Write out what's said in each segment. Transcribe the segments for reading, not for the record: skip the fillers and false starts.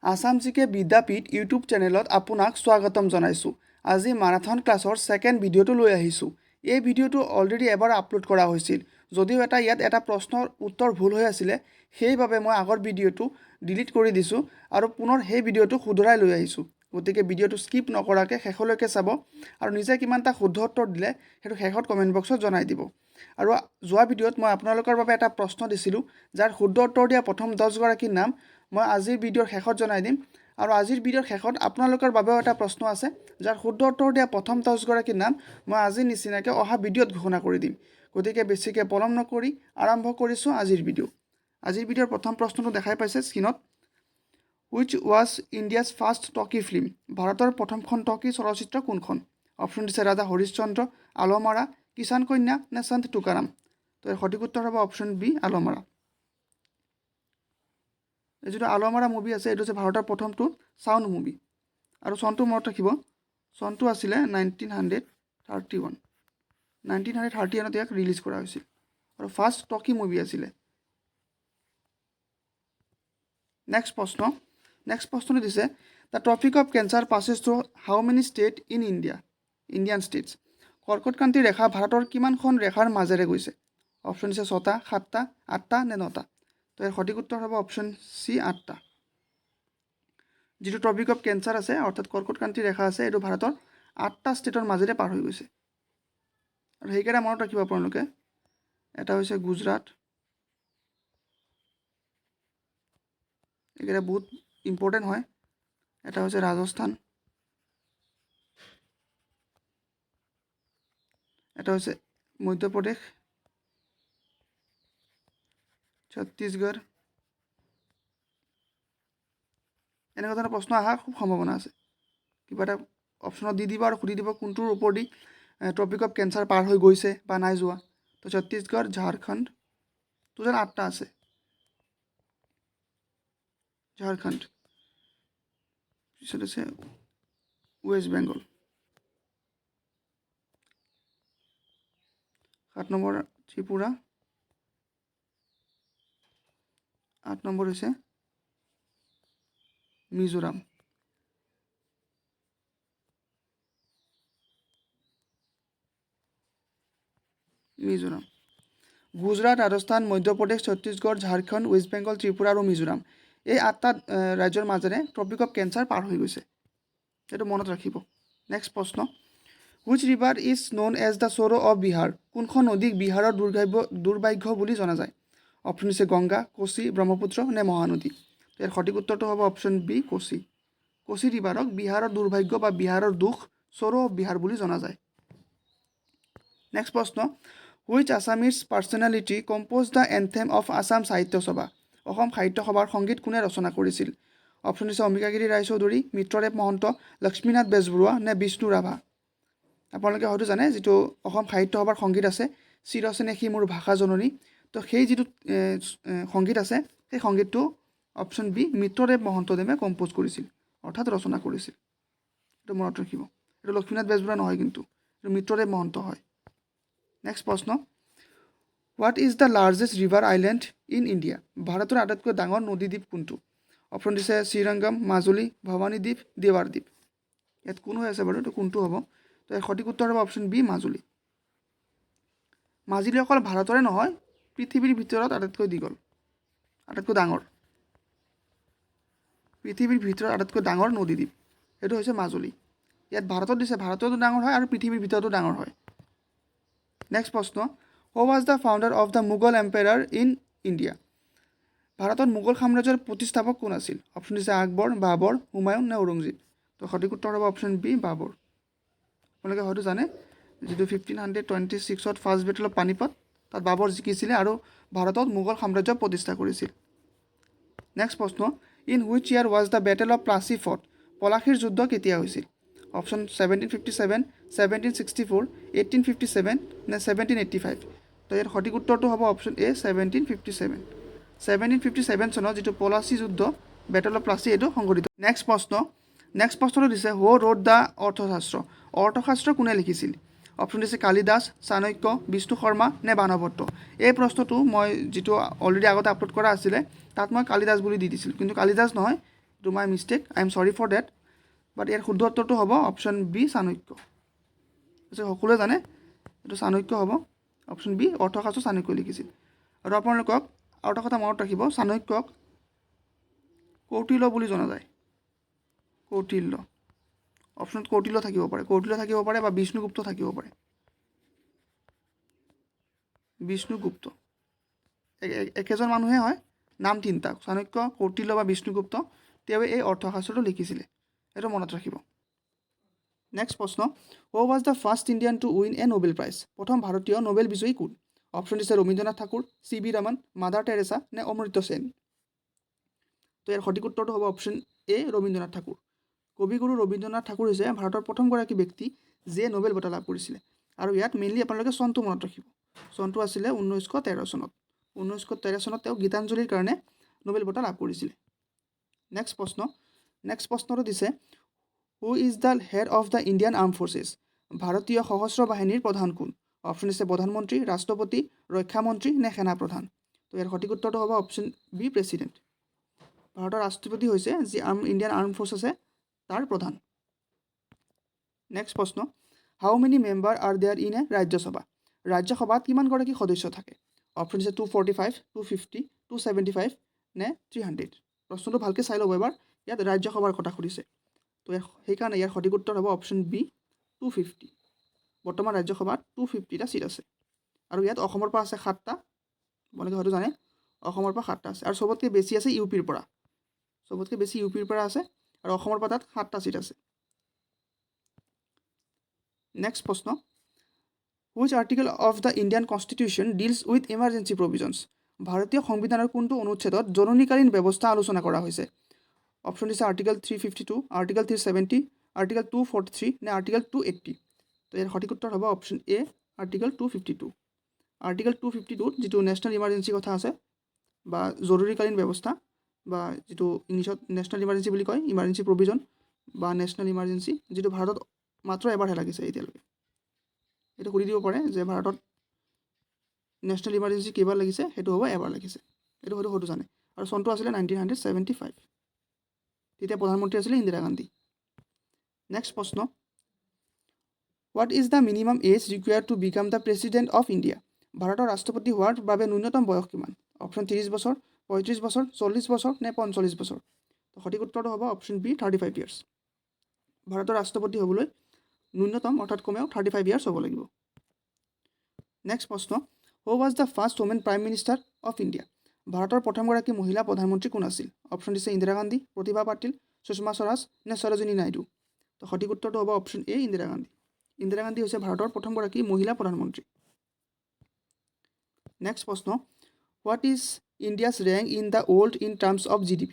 আসাম জিকে বিদ্যাপীঠ ইউটিউব চেনেলত আপোনাক স্বাগতম জনাইছোঁ। আজি মাৰাথন ক্লাছৰ ছেকেণ্ড ভিডিঅ'টো লৈ আহিছোঁ। এই ভিডিঅ'টো অলৰেডি এবাৰ আপলোড কৰা হৈছিল, যদিও ইয়াত এটা প্ৰশ্নৰ উত্তৰ ভুল হৈ আছিলে, সেইবাবে মই আগৰ ভিডিঅ'টো ডিলিট কৰি দিছোঁ আৰু পুনৰ সেই ভিডিঅ'টো শুধৰাই লৈ আহিছোঁ। গতিকে ভিডিঅ'টো স্কিপ নকৰাকৈ শেষলৈকে চাব আৰু নিজে কিমানটা শুদ্ধ উত্তৰ দিলে সেইটো শেষত কমেণ্ট বক্সত জনাই দিব। আৰু যোৱা ভিডিঅ'ত মই আপোনালোকৰ বাবে এটা প্ৰশ্ন দিছিলোঁ, যাৰ শুদ্ধ উত্তৰ দিয়া প্ৰথম 10গৰাকীৰ নাম মই আজিৰ ভিডিঅ'ৰ শেষত জনাই দিম। আৰু আজিৰ ভিডিঅ'ৰ শেষত আপোনালোকৰ বাবেও এটা প্ৰশ্ন আছে, যাৰ শুদ্ধ উত্তৰ দিয়া প্ৰথম 10গৰাকীৰ নাম মই আজিৰ নিচিনাকৈ অহা ভিডিঅ'ত ঘোষণা কৰি দিম। গতিকে বেছিকৈ পলম নকৰি আৰম্ভ কৰিছোঁ আজিৰ ভিডিঅ'। আজিৰ ভিডিঅ'ৰ প্ৰথম প্ৰশ্নটো দেখাই পাইছে স্ক্ৰীনত। হুইচ ৱাজ ইণ্ডিয়াছ ফাৰ্ষ্ট টকি ফিল্ম? ভাৰতৰ প্ৰথমখন টকি চলচ্চিত্ৰ কোনখন? অপশ্যন দিছে ৰাজা হৰিশ্চন্দ্ৰ, আলমাৰা, কিষাণ কন্যা নে সন্ত টুকাৰাম। তো ইয়াৰ সঠিক উত্তৰ হ'ব অপশ্যন বি, আলমাৰা। এই যিটো আলমাৰা মুভি আছে, এইটো হৈছে ভাৰতৰ প্ৰথমটো চাউণ্ড মুভি। আৰু চনটো মনত ৰাখিব, চনটো আছিলে 1931। 1931 ইয়াক ৰিলিজ কৰা হৈছিল আৰু ফাৰ্ষ্ট টকি মুভি আছিলে। নেক্সট প্ৰশ্নটো দিছে, the tropic of cancer passes through how many state in Indian states? কৰ্কটক্ৰান্তিৰ ৰেখা ভাৰতৰ কিমানখন ৰেখাৰ মাজেৰে গৈছে? অপশ্যন দিছে 6টা, 7টা, 8টা নে 9টা। তো ইয়াৰ সঠিক উত্তৰ হ'ব অপশ্যন চি, 8টা। যিটো ট্ৰপিক অফ কেঞ্চাৰ আছে, অৰ্থাৎ কৰ্কটক্ৰান্তিৰ ৰেখা আছে, এইটো ভাৰতৰ 8টা ষ্টেটৰ মাজেৰে পাৰ হৈ গৈছে। আৰু সেইকেইটা মনত ৰাখিব আপোনালোকে। এটা হৈছে গুজৰাট, এইকেইটা বহুত ইম্পৰ্টেণ্ট হয়। এটা হৈছে ৰাজস্থান, এটা হৈছে মধ্যপ্ৰদেশ, ছত্তীশগড়। এনেকুৱা ধৰণৰ প্ৰশ্ন অহাৰ খুব সম্ভাৱনা আছে। কিবা এটা অপশ্যনত দি দিব আৰু সুধি দিব কোনটোৰ ওপৰেদি ট্ৰপিক অফ কেঞ্চাৰ পাৰ হৈ গৈছে বা নাই যোৱা। তো ছত্তীশগড়, ঝাৰখণ্ড, টোটেল 8টা আছে। ঝাৰখণ্ড, পিছত আছে West Bengal, 7 number Tripura, 8 number হৈছে মিজোৰাম। গুজৰাট, ৰাজস্থান, মধ্যপ্ৰদেশ, ছত্তীশগড়, ঝাৰখণ্ড, ৱেষ্ট বেংগল, ত্ৰিপুৰা আৰু মিজোৰাম, এই 8টা ৰাজ্যৰ মাজেৰে ট্ৰপিক অফ কেঞ্চাৰ পাৰ হৈ গৈছে। এইটো মনত ৰাখিব। নেক্সট প্ৰশ্ন, which river is known as the sorrow of Bihar? কোনখন নদীক বিহাৰৰ দুৰ্ভাগ্য বুলি জনা যায়? অপশ্যন দিছে গংগা, কোচি, ব্ৰহ্মপুত্ৰ নে মহানদী। ইয়াৰ সঠিক উত্তৰটো হ'ব অপশ্যন বি, কোচি। কোচি ৰিভাৰক বিহাৰৰ দুৰ্ভাগ্য বা বিহাৰৰ দুখ, চ'ৰ অফ বিহাৰ বুলি জনা যায়। নেক্সট প্ৰশ্ন, which Assamese personality composed the anthem of Assam Sahitya Sabha? Assam সাহিত্য সভাৰ সংগীত কোনে ৰচনা কৰিছিল? অপশ্যন দিছে অম্বিকাগিৰি ৰায়চৌধুৰী, মিত্ৰদেৱ মহন্ত, লক্ষ্মীনাথ বেজবৰুৱা নে বিষ্ণু ৰাভা। আপোনালোকে হয়তো জানে, যিটো অসম সাহিত্য সভাৰ সংগীত আছে, চিৰচেনেহী মোৰ ভাষা জননী, তো সেই যিটো সংগীত আছে, সেই সংগীতটো অপশ্যন বি, মিত্ৰদেৱ মহন্তদেৱে কম্প'জ কৰিছিল, অৰ্থাৎ ৰচনা কৰিছিল। এইটো মনত ৰাখিব। এইটো লক্ষ্মীনাথ বেজবৰুৱা নহয়, কিন্তু এইটো মিত্ৰদেৱ মহন্ত হয়। নেক্সট প্ৰশ্ন, what is the largest river island in India? ভাৰতৰ আটাইতকৈ ডাঙৰ নদীদ্বীপ কোনটো? অপশ্যন দিছে শ্ৰীৰংগম, মাজুলী, ভৱানী দ্বীপ, দেৱাৰ দ্বীপ। ইয়াত কোন হৈ আছে বাৰু, এইটো কোনটো হ'ব? তো ইয়াৰ সঠিক উত্তৰ হ'ব অপশ্যন বি, মাজুলী। মাজুলী অকল ভাৰতৰে নহয়, পৃথিৱীৰ ভিতৰত আটাইতকৈ দীঘল, আটাইতকৈ ডাঙৰ, পৃথিৱীৰ ভিতৰত আটাইতকৈ ডাঙৰ নদীদ্বীপ, সেইটো হৈছে মাজুলী। ইয়াত ভাৰতত দিছে, ভাৰততো ডাঙৰ হয় আৰু পৃথিৱীৰ ভিতৰতো ডাঙৰ হয়। নেক্সট প্ৰশ্ন, who was the founder of the Mughal empire in India? ভাৰতত মোগল সাম্ৰাজ্যৰ প্ৰতিষ্ঠাপক কোন আছিল? অপশ্যন দিছে আকবৰ, বাবৰ, হুমায়ুন নে ঔৰংজেব। তো সঠিক উত্তৰ হ'ব অপশ্যন বি, বাবৰ। আপোনালোকে হয়তো জানে, যিটো 1526 ফাৰ্ষ্ট বেটেল অফ পানিপত, তাত বাবৰ জিকিছিলে আৰু ভাৰতত মোগল সাম্ৰাজ্য প্ৰতিষ্ঠা কৰিছিল। নেক্সট প্ৰশ্ন, in which year was the battle of Plassey fought? পলাশীৰ যুদ্ধ কেতিয়া হৈছিল? অপশ্যন 1757, 1764, 1857 নে 1785। তো ইয়াৰ সঠিক উত্তৰটো হ'ব অপশ্যন এ, 1757। 1757 চনত যিটো পলাচী যুদ্ধ, বেটেল অফ প্লাচি, এইটো সংঘটিত। নেক্সট প্ৰশ্নটো দিছে, হু ৰোড দ্য অৰ্থশাস্ত্ৰ? অৰ্থশাস্ত্ৰ কোনে লিখিছিল? অপশ্যন দিছে কালিদাস, চাণক্য, বিষ্ণু শৰ্মা নে বাণভট্ট। এই প্ৰশ্নটো মই যিটো অলৰেডি আগতে আপলোড কৰা আছিলে, তাত মই কালিদাস বুলি দি দিছিলোঁ, কিন্তু কালিদাস নহয়, to my mistake, I am sorry for that. But ইয়াৰ শুদ্ধ উত্তৰটো হ'ব অপশ্যন বি চাণক্য। সকলোৱে জানে এইটো চাণক্য হ'ব। অপশ্যন বি অৰ্থশাস্ত্ৰ চাণক্য লিখিছিল। আৰু আপোনালোকক আৰু এটা কথা মনত ৰাখিব, চাণক্যক কৌটিল্য বুলি জনা যায়। কৌটিল্য, অপশ্যনত কৌটিল্য থাকিব পাৰে, কৌটিল্য থাকিব পাৰে বা বিষ্ণুগুপ্ত থাকিব পাৰে। বিষ্ণুগুপ্ত একেজন মানুহে হয়, নাম তিনিটা, চাণক্য, কৌটিল্য বা বিষ্ণুগুপ্ত। তেওঁ এই অৰ্থশাস্ত্ৰটো লিখিছিলে, এইটো মনত ৰাখিব। নেক্সট প্ৰশ্ন, who was the first Indian to win a Nobel prize? প্ৰথম ভাৰতীয় নোবেল বিজয়ী কোন? অপশ্যন দিছে Rabindranath Thakur, C V Raman, mother Teresa নে অমৃত্য সেন। তো ইয়াৰ সঠিক উত্তৰটো হ'ব অপশ্যন এ ৰবীন্দ্ৰনাথ ঠাকুৰ। কবিগুৰু ৰবীন্দ্ৰনাথ ঠাকুৰ হৈছে ভাৰতৰ প্ৰথমগৰাকী ব্যক্তি যিয়ে নোবেল বঁটা লাভ কৰিছিলে। আৰু ইয়াত মেইনলি আপোনালোকে চনটো মনত ৰাখিব। চনটো আছিলে 1913 চনত। 1913 চনত তেওঁ গীতাঞ্জলিৰ কাৰণে নোবেল বঁটা লাভ কৰিছিলে। নেক্সট প্ৰশ্নটো দিছে, হু is the head of the Indian arm forces? ভাৰতীয় সশস্ত্ৰ বাহিনীৰ প্ৰধান কোন? অপশ্যন দিছে প্ৰধানমন্ত্ৰী, ৰাষ্ট্ৰপতি, ৰক্ষা মন্ত্ৰী নে সেনাপ্ৰধান। তো ইয়াৰ সঠিক উত্তৰটো হ'ব অপশ্যন বি প্ৰেচিডেণ্ট। ভাৰতৰ ৰাষ্ট্ৰপতি হৈছে যি ইণ্ডিয়ান আৰ্ম ফ'ৰ্চ আছে তাৰ প্ৰধান। নেক্সট প্ৰশ্ন, how many member are there in a Rajya Sabha? ৰাজ্যসভাত কিমানগৰাকী সদস্য থাকে? অপশ্যন দিছে 245, 250, 275 নে 300। প্ৰশ্নটো ভালকৈ চাই ল'ব এবাৰ, ইয়াত ৰাজ্যসভাৰ কথা সুধিছে। তো সেইকাৰণে ইয়াৰ সঠিক উত্তৰ হ'ব অপশ্যন বি 250। বৰ্তমান ৰাজ্যসভাত 250টা ছিট আছে। আৰু ইয়াত অসমৰ পৰা আছে 7টা, আপোনালোকে হয়তো জানে অসমৰ পৰা 7টা আছে। আৰু চবতকৈ বেছি আছে ইউপিৰ পৰা, চবতকৈ বেছি ইউপিৰ পৰা আছে। আৰু অসমৰ পৰা তাত 7টা ছিট আছে। নেক্সট প্ৰশ্ন, which article of the Indian constitution deals with emergency provisions? ভাৰতীয় সংবিধানৰ কোনটো অনুচ্ছেদত জৰুৰীকালীন ব্যৱস্থা আলোচনা কৰা হৈছে? অপশ্যন দিছে আৰ্টিকেল 352, আৰ্টিকেল 370, আৰ্টিকেল 243 নে আৰ্টিকেল 280। তো ইয়াৰ সঠিক উত্তৰ হ'ব অপশ্যন এ আৰ্টিকেল 252। আৰ্টিকেল 252ত যিটো নেশ্যনেল ইমাৰ্জেঞ্চি কথা আছে বা জৰুৰীকালীন ব্যৱস্থা, বা যিটো ইংলিছত নেশ্যনেল ইমাৰ্জেঞ্চি বুলি কয়, ইমাৰ্জেঞ্চি প্ৰভিজন বা নেশ্যনেল ইমাৰ্জেঞ্চি, যিটো ভাৰতত মাত্ৰ এবাৰহে লাগিছে এতিয়ালৈকে। এইটো সুধি দিব পাৰে যে ভাৰতত নেশ্যনেল ইমাৰ্জেঞ্চি কেইবাৰ লাগিছে, সেইটো হ'ব এবাৰ লাগিছে। এইটো হয়তো জানে। আৰু চনটো আছিলে 1975। তেতিয়া প্ৰধানমন্ত্ৰী আছিলে ইন্দিৰা গান্ধী। নেক্সট প্ৰশ্ন, what is the minimum age required to become the president of India? ভাৰতৰ ৰাষ্ট্ৰপতি হোৱাৰ বাবে ন্যূনতম বয়স কিমান? অপশ্যন 30 বছৰ, 35 বছৰ, 40 বছৰ নে 45 বছৰ। তো সঠিক উত্তৰটো হ'ব অপশ্যন বি 35 ইয়াৰ্ছ। ভাৰতৰ ৰাষ্ট্ৰপতি হ'বলৈ ন্যূনতম অৰ্থাৎ কমেও 35 ইয়াৰ্ছ হ'ব লাগিব। নেক্সট প্ৰশ্ন, who was the first women prime minister of India? ভাৰতৰ প্ৰথমগৰাকী মহিলা প্ৰধানমন্ত্ৰী কোন আছিল? অপশ্যন দিছে ইন্দিৰা গান্ধী, প্ৰতিভা পাটিল, সুষমা স্বৰাজ নে সৰোজিনী নাইডু। তো সঠিক উত্তৰটো হ'ব অপশ্যন এ ইন্দিৰা গান্ধী। ইন্দিৰা গান্ধী হৈছে ভাৰতৰ প্ৰথমগৰাকী মহিলা প্ৰধানমন্ত্ৰী। নেক্সট প্ৰশ্ন, what is India's rank in the world in terms of GDP?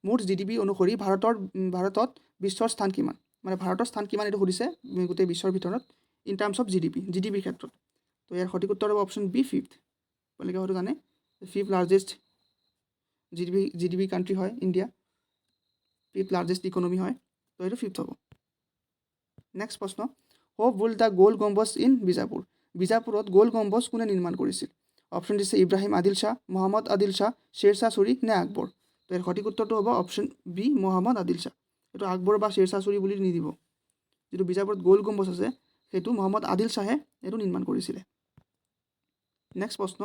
মুঠ GDP অনুসৰি ভাৰতত বিশ্বৰ স্থান কিমান? মানে ভাৰতৰ স্থান কিমান এইটো সুধিছে গোটেই বিশ্বৰ ভিতৰত ইন টাৰ্মছ অফ GDPৰ ক্ষেত্ৰত। তো ইয়াৰ সঠিক উত্তৰ হ'ব অপশ্যন বি 5th। আপোনালোকে হয়তো জানে 5th লাৰ্জেষ্ট GDP কাণ্ট্ৰি হয় ইণ্ডিয়া, 5th লাৰ্জেষ্ট ইকনমি হয়। তো এইটো 5th হ'ব। নেক্সট প্ৰশ্ন, who build the Gol Gumbaz in Bijapur? বিজাপুৰত গোল গম্বজ কোনে নিৰ্মাণ কৰিছিল? অপশ্যন দিছে ইব্ৰাহিম আদিল শ্বাহ, মহম্মদ আদিল শ্বাহ, শ্বেৰ শ্বাহ ছুৰী নে আকবৰ। তো ইয়াৰ সঠিক উত্তৰটো হ'ব অপশ্যন বি মহম্মদ আদিল শ্বাহ। এইটো আকবৰ বা শ্বেৰ শ্বাহ ছুৰী বুলি নিদিব। যিটো বিজাপুৰত গোল গম্বজ আছে সেইটো মহম্মদ আদিল শ্বাহে এইটো নিৰ্মাণ কৰিছিলে। নেক্সট প্ৰশ্ন,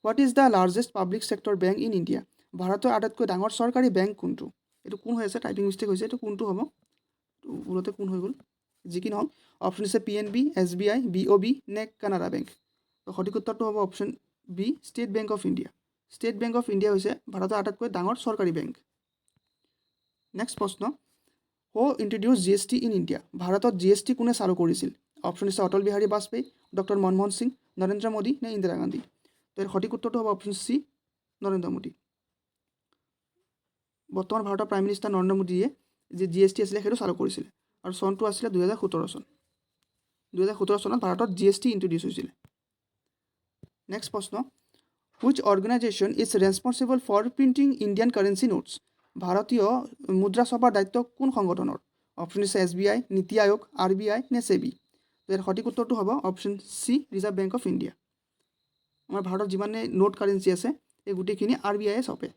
what is the largest public sector bank in India? ভাৰতৰ আটাইতকৈ ডাঙৰ চৰকাৰী বেংক কোনটো? এইটো কোন হৈ আছে, টাইপিং মিষ্টেক হৈছে, এইটো কোনটো হ'ব? ভুলতে কোন হৈ গ'ল, যি কি নহওক। অপশ্যন দিছে PNB, SBI, BOB নে কানাড়া বেংক। তো সঠিক উত্তৰটো হ'ব option B State Bank of India. State Bank of India হৈছে ভাৰতৰ আটাইতকৈ ডাঙৰ চৰকাৰী বেংক। নেক্সট প্ৰশ্ন, who introduced GST in India? ভাৰতত GST কোনে চালু কৰিছিল? অপশ্যন দিছে অটল বিহাৰী বাজপেয়ী, ডক্টৰ মনমোহন সিং, নৰেন্দ্ৰ মোদী নে ইন্দিৰা গান্ধী। তো ইয়াৰ সঠিক উত্তৰটো হ'ব অপশ্যন চি নৰেন্দ্ৰ মোদী। বৰ্তমান ভাৰতৰ প্ৰাইম মিনিষ্টাৰ নৰেন্দ্ৰ মোদীয়ে যি GST আছিলে সেইটো চালু কৰিছিলে। আৰু চনটো আছিলে 2017 চন। 2017 চনত ভাৰতত GST ইণ্ট্ৰডিউচ হৈছিলে। নেক্সট প্ৰশ্ন, which organisation is responsible for printing Indian currency notes? ভাৰতীয় মুদ্ৰা ছপাৰ দায়িত্ব কোন সংগঠনৰ? অপশ্যন দিছে SBI, নীতি আয়োগ, RBI নে SEBI। ইয়াৰ সঠিক উত্তৰটো হ'ব option C reserve Bank of India. আমাৰ ভাৰতত যিমানে নোট কাৰেঞ্চি আছে এই গোটেইখিনি RBIয়ে ছপে।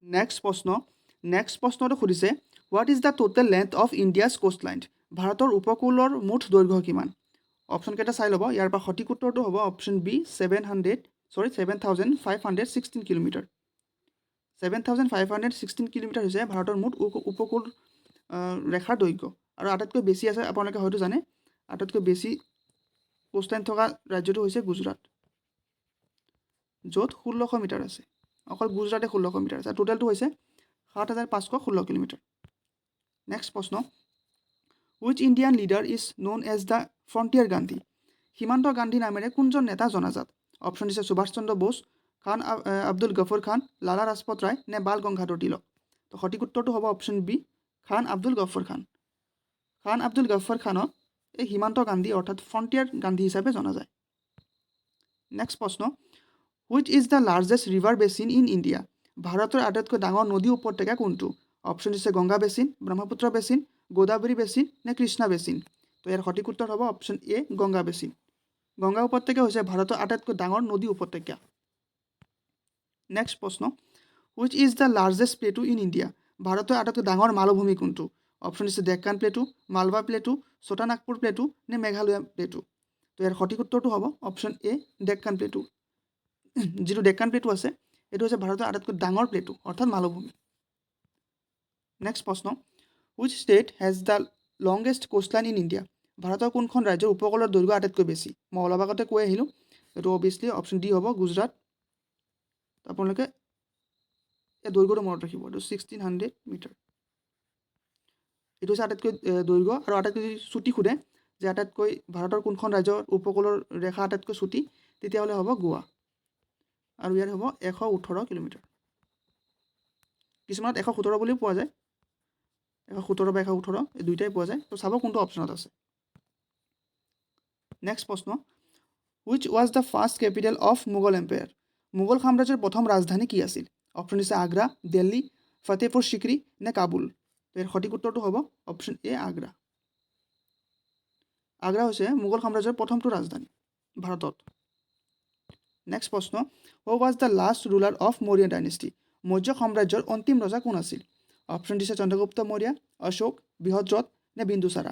নেক্সট প্ৰশ্ন, নেক্সট প্ৰশ্নটো সুধিছে what is the total length of India's coast line ভাৰতৰ উপকূলৰ মুঠ দৈৰ্ঘ্য কিমান অপশ্যনকেইটা চাই ল'ব ইয়াৰ পৰা সঠিক উত্তৰটো হ'ব অপশ্যন বি 7,516 কিলোমিটাৰ 7,516 কিলোমিটাৰ হৈছে ভাৰতৰ মুঠ উপকূল ৰেখাৰ দৈৰ্ঘ্য আৰু আটাইতকৈ বেছি আছে আপোনালোকে হয়তো জানে আটাইতকৈ বেছি কোষ্ট লাইন থকা ৰাজ্যটো হৈছে গুজৰাট য'ত 1600 মিটাৰ আছে অকল গুজৰাটে 1600 মিটাৰ আছে টোটেলটো হৈছে 7,516 কিলোমিটাৰ নেক্সট প্ৰশ্ন which Indian leader is known as the frontier Gandhi সীমান্ত গান্ধী নামেৰে কোনজন নেতা জনাজাত অপশ্যন দিছে সুভাষ চন্দ্ৰ বোস খান আব্দুল গফৰ খান লালা ৰাজপথ ৰায় নে বাল গংগাধৰ তিলক তো সঠিক উত্তৰটো হ'ব অপশ্যন বি খান আব্দুল গফৰ খান খান আব্দুল গফৰ খানক এই সীমান্ত গান্ধী অৰ্থাৎ ফ্ৰণ্টিয়াৰ গান্ধী হিচাপে জনা যায় নেক্সট প্ৰশ্ন which is the largest river basin in India ভাৰতৰ আটাইতকৈ ডাঙৰ নদী উপত্যকা কোনটো অপশ্যন দিছে Ganga basin Brahmaputra basin Godavari basin নে কৃষ্ণা বেচিন তো ইয়াৰ সঠিক উত্তৰ হ'ব অপশ্যন এ গংগা বেচিন গংগা উপত্যকা হৈছে ভাৰতৰ আটাইতকৈ ডাঙৰ নদী উপত্যকা নেক্সট প্ৰশ্ন which is the largest plateau in India ভাৰতৰ আটাইতকৈ ডাঙৰ মালভূমি কোনটো অপশ্যন দিছে Deccan plateau Malwa plateau Chota Nagpur plateau নে মেঘালয়া প্লেটু তো ইয়াৰ সঠিক উত্তৰটো হ'ব অপশ্যন এ ডেক্কান প্লেটু যিটো ডেক্কান প্লেটু আছে এইটো হৈছে ভাৰতৰ আটাইতকৈ ডাঙৰ প্লেটু অৰ্থাৎ মালভূমি নেক্সট প্ৰশ্ন which state has the longest coastline in India ভাৰতৰ কোনখন ৰাজ্যৰ উপকূলৰ দৈৰ্ঘ্য আটাইতকৈ বেছি মই অলপ আগতে কৈ আহিলোঁ এইটো অভিয়াছলি অপশ্যন ডি হ'ব গুজৰাট আপোনালোকে এই দৈৰ্ঘ্যটো মনত ৰাখিব এইটো 1600 মিটাৰ এইটো হৈছে আটাইতকৈ দৈৰ্ঘ্য আৰু আটাইতকৈ যদি চুটি সোধে যে আটাইতকৈ ভাৰতৰ কোনখন ৰাজ্যৰ উপকূলৰ ৰেখা আটাইতকৈ চুটি তেতিয়াহ'লে হ'ব গোৱা আৰু ইয়াৰ হ'ব 118 কিলোমিটাৰ কিছুমানত 117 বুলিও পোৱা যায় 117 বা 118 এই দুইটাই পোৱা যায় তো চাব কোনটো অপশ্যনত আছে নেক্সট প্ৰশ্ন which was the first capital of Mughal empire Mughal সাম্ৰাজ্যৰ প্ৰথম ৰাজধানী কি আছিল অপশ্যন দিছে আগ্ৰা দিল্লী ফতেহপুৰ চিক্ৰী নে কাবুল তো ইয়াৰ সঠিক উত্তৰটো হ'ব অপশ্যন এ আগ্ৰা আগ্ৰা হৈছে মোগল সাম্ৰাজ্যৰ প্ৰথমটো ৰাজধানী ভাৰতত নেক্সট প্ৰশ্ন who was the last ruler of Maurya dynasty Maurya সাম্ৰাজ্যৰ অন্তিম ৰজা কোন আছিল অপশ্যন দিছে চন্দ্ৰগুপ্ত মৌৰ্য অশোক বৃহদ্ৰথ নে বিন্দুচাৰা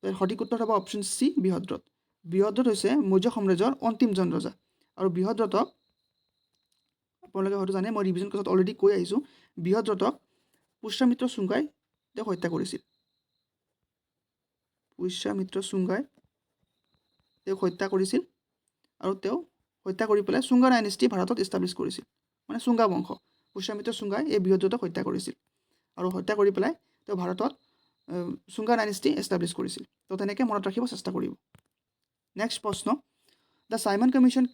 তো ইয়াৰ সঠিক উত্তৰ হ'ব অপশ্যন চি বৃহদ্ৰথ বৃহদ্ৰথ হৈছে মৌৰ্য সাম্ৰাজ্যৰ অন্তিমজন ৰজা আৰু বৃহদ্ৰথক আপোনালোকে হয়তো জানে মই ৰিভিজন ক্লাছত অলৰেডি কৈ আহিছোঁ বৃহদ্ৰথক পুষ্যমিত্ৰ শুংগাই তেওঁক হত্যা কৰিছিল পুষ্যমিত্ৰ শুংগাই তেওঁক হত্যা কৰিছিল আৰু তেওঁ হত্যা কৰি পেলাই শুংগা ডাইনেষ্টি ভাৰতত এষ্টাব্লিছ কৰিছিল মানে শুংগা বংশ পুষ্যমিত্ৰ শুংগাই এই বৃহদ্ৰথক হত্যা কৰিছিল আৰু হত্যা কৰি পেলাই তেওঁ ভাৰতত শুংগা ডাইনেষ্টি এষ্টাব্লিছ কৰিছিল তো তেনেকৈ মনত ৰাখিব চেষ্টা কৰিব নেক্সট প্ৰশ্ন the Simon commission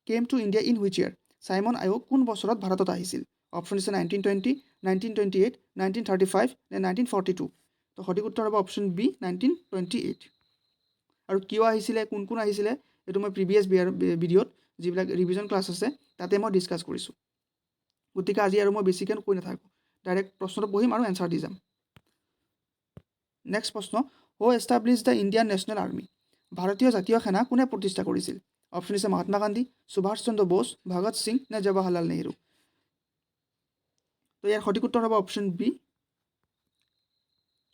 came to India in which year Simon আয়োগ কোন বছৰত ভাৰতত আহিছিল অপশ্যন দিছে 1920 1928 1935 নে 1942 তো সঠিক উত্তৰ হ'ব অপশ্যন বি 1928 আৰু কিয় আহিছিলে কোন কোন আহিছিলে এইটো মই প্ৰিভিয়াছ ভিডিঅ'ত যিবিলাক ৰিভিজন ক্লাছ আছে তাতে মই ডিছকাছ কৰিছোঁ গতিকে আজি আৰু মই বেছিকৈ কৈ নাথাকোঁ ডাইৰেক্ট প্ৰশ্নটো পঢ়িম আৰু এনচাৰ দি যাম নেক্সট প্ৰশ্ন who establish the Indian National Army ভাৰতীয় জাতীয় সেনা কোনে প্ৰতিষ্ঠা কৰিছিল অপশ্যন দিছে মহাত্মা গান্ধী সুভাষ চন্দ্ৰ বোস ভগত সিং নে জৱাহৰলাল নেহৰু তো ইয়াৰ সঠিক উত্তৰ হ'ব অপশ্যন বি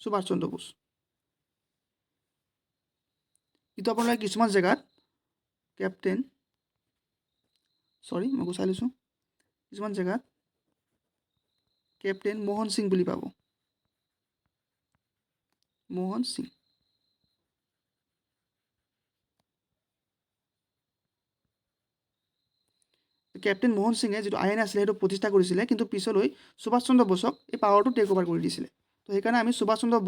সুভাষ চন্দ্ৰ বোস কিন্তু আপোনালোকে কিছুমান জেগাত কেপ্টেইন মই গুচাই লৈছোঁ কিছুমান জেগাত কেপ্টেইন মোহন সিং বুলি পাব মোহন সিং কেপ্টেইন মোহন সিঙে যিটো আইন আছিলে সেইটো প্ৰতিষ্ঠা কৰিছিলে কিন্তু পিছলৈ সুভাষ চন্দ্ৰ বোসক এই পাৱাৰটো টেক অভাৰ কৰি দিছিলে তো সেইকাৰণে আমি সুভাষ চন্দ্ৰ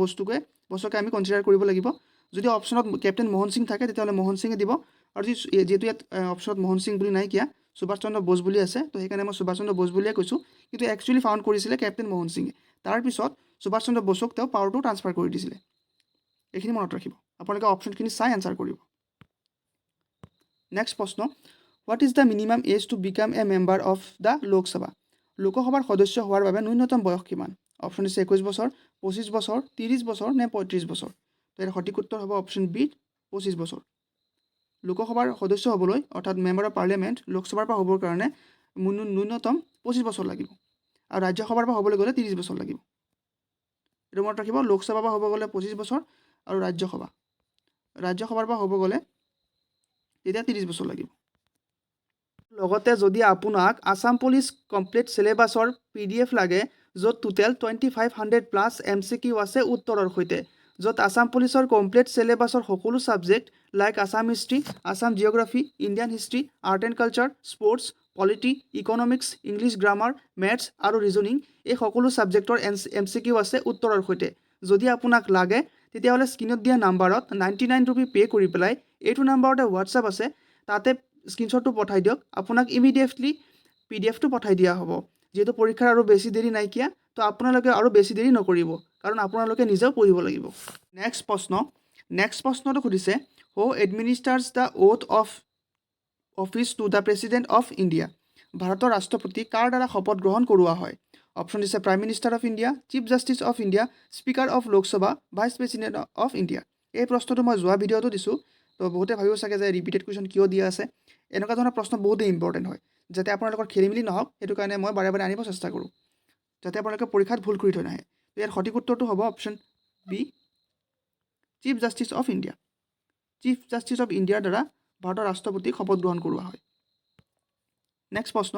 বোসকে আমি কনচিডাৰ কৰিব লাগিব যদি অপশ্যনত কেপ্টেইন মোহন সিং থাকে তেতিয়াহ'লে মোহন সিঙে দিব আৰু যিহেতু ইয়াত অপশ্যনত মোহন সিং বুলি নাইকিয়া সুভাষ চন্দ্ৰ বোস বুলি আছে তো সেইকাৰণে মই সুভাষ চন্দ্ৰ বোস বুলিয়ে কৈছোঁ কিন্তু একচুৱেলি ফাউণ্ড কৰিছিলে কেপ্টেইন মোহন সিঙে তাৰপিছত সুভাষ চন্দ্ৰ বোসক তেওঁ পাৱাৰটো ট্ৰান্সফাৰ কৰি দিছিলে এইখিনি মনত ৰাখিব আপোনালোকে অপশ্যনখিনি চাই এনচাৰ কৰিব নেক্সট প্ৰশ্ন what is the minimum age to become a member of the Lok Sabha লোকসভাৰ সদস্য হোৱাৰ বাবে ন্যূনতম বয়স কিমান অপশ্যন দিছে 21 বছৰ 25 বছৰ 30 বছৰ নে 35 বছৰ তো ইয়াৰ সঠিক উত্তৰ হ'ব অপশ্যন বি 25 বছৰ লোকসভাৰ সদস্য হ'বলৈ অৰ্থাৎ মেম্বাৰ অফ পাৰ্লিয়ামেণ্ট লোকসভাৰ পৰা হ'বৰ কাৰণে ন্যূনতম 25 বছৰ লাগিব আৰু ৰাজ্যসভাৰ পৰা হ'বলৈ গ'লে 30 বছৰ লাগিব। এইটো মনত ৰাখিব, লোকসভাৰ পৰা হ'ব গ'লে 25 বছৰ আৰু ৰাজ্যসভাৰ পৰা হ'ব গ'লে তেতিয়া 30 বছৰ লাগিব। লগতে যদি আপোনাক আছাম পুলিচ কমপ্লিট চিলেবাছৰ PDF লাগে, য'ত টোটেল 2500+ MCQ আছে উত্তৰৰ সৈতে, য'ত আছাম পুলিচৰ কমপ্লিট চিলেবাছৰ সকলো subject like Assam history, Assam geography, Indian history, art and culture, sports, polity, economics, English grammar, maths আৰু ৰিজনিং, এই সকলো ছাবজেক্টৰ MCQ আছে উত্তৰৰ সৈতে। যদি আপোনাক লাগে তেতিয়াহ'লে স্ক্ৰীনত দিয়া নাম্বাৰত 99 ৰুপি পে' কৰি পেলাই এইটো নাম্বাৰতে হোৱাটছআপ আছে, তাতে স্ক্ৰীনশ্বটটো পঠাই দিয়ক। আপোনাক ইমিডিয়েটলি PDFটো পঠাই দিয়া হ'ব। যিহেতু পৰীক্ষাৰ আৰু বেছি দেৰি নাইকিয়া, তো আপোনালোকে আৰু বেছি দেৰি নকৰিব, কাৰণ আপোনালোকে নিজেও পঢ়িব লাগিব। নেক্সট প্ৰশ্নটো সুধিছে, who administers the oath of office to the president of India? ভাৰতৰ ৰাষ্ট্ৰপতি কাৰ দ্বাৰা শপত গ্ৰহণ কৰোৱা হয়? অপশ্যন দিছে prime minister of India, chief justice of India, speaker of Lok Sabha, vice president of India. এই প্ৰশ্নটো মই যোৱা ভিডিঅ'টো দিছোঁ, তো বহুতে ভাবিব চাগে যে ৰিপিটেড কুৱেশ্যন কিয় দিয়া আছে। এনেকুৱা ধৰণৰ প্ৰশ্ন বহুতেই ইম্পৰ্টেণ্ট হয়, যাতে আপোনালোকৰ খেলিমেলি নহওক সেইটো কাৰণে মই বাৰে বাৰে আনিব চেষ্টা কৰোঁ, যাতে আপোনালোকে পৰীক্ষাত ভুল কৰি থৈ নাহে। তো ইয়াৰ সঠিক উত্তৰটো হ'ব option B, chief justice of India. Chief justice of ইণ্ডিয়াৰ দ্বাৰা ভাৰতৰ ৰাষ্ট্ৰপতিক শপত গ্ৰহণ কৰোৱা হয়। নেক্সট প্ৰশ্ন,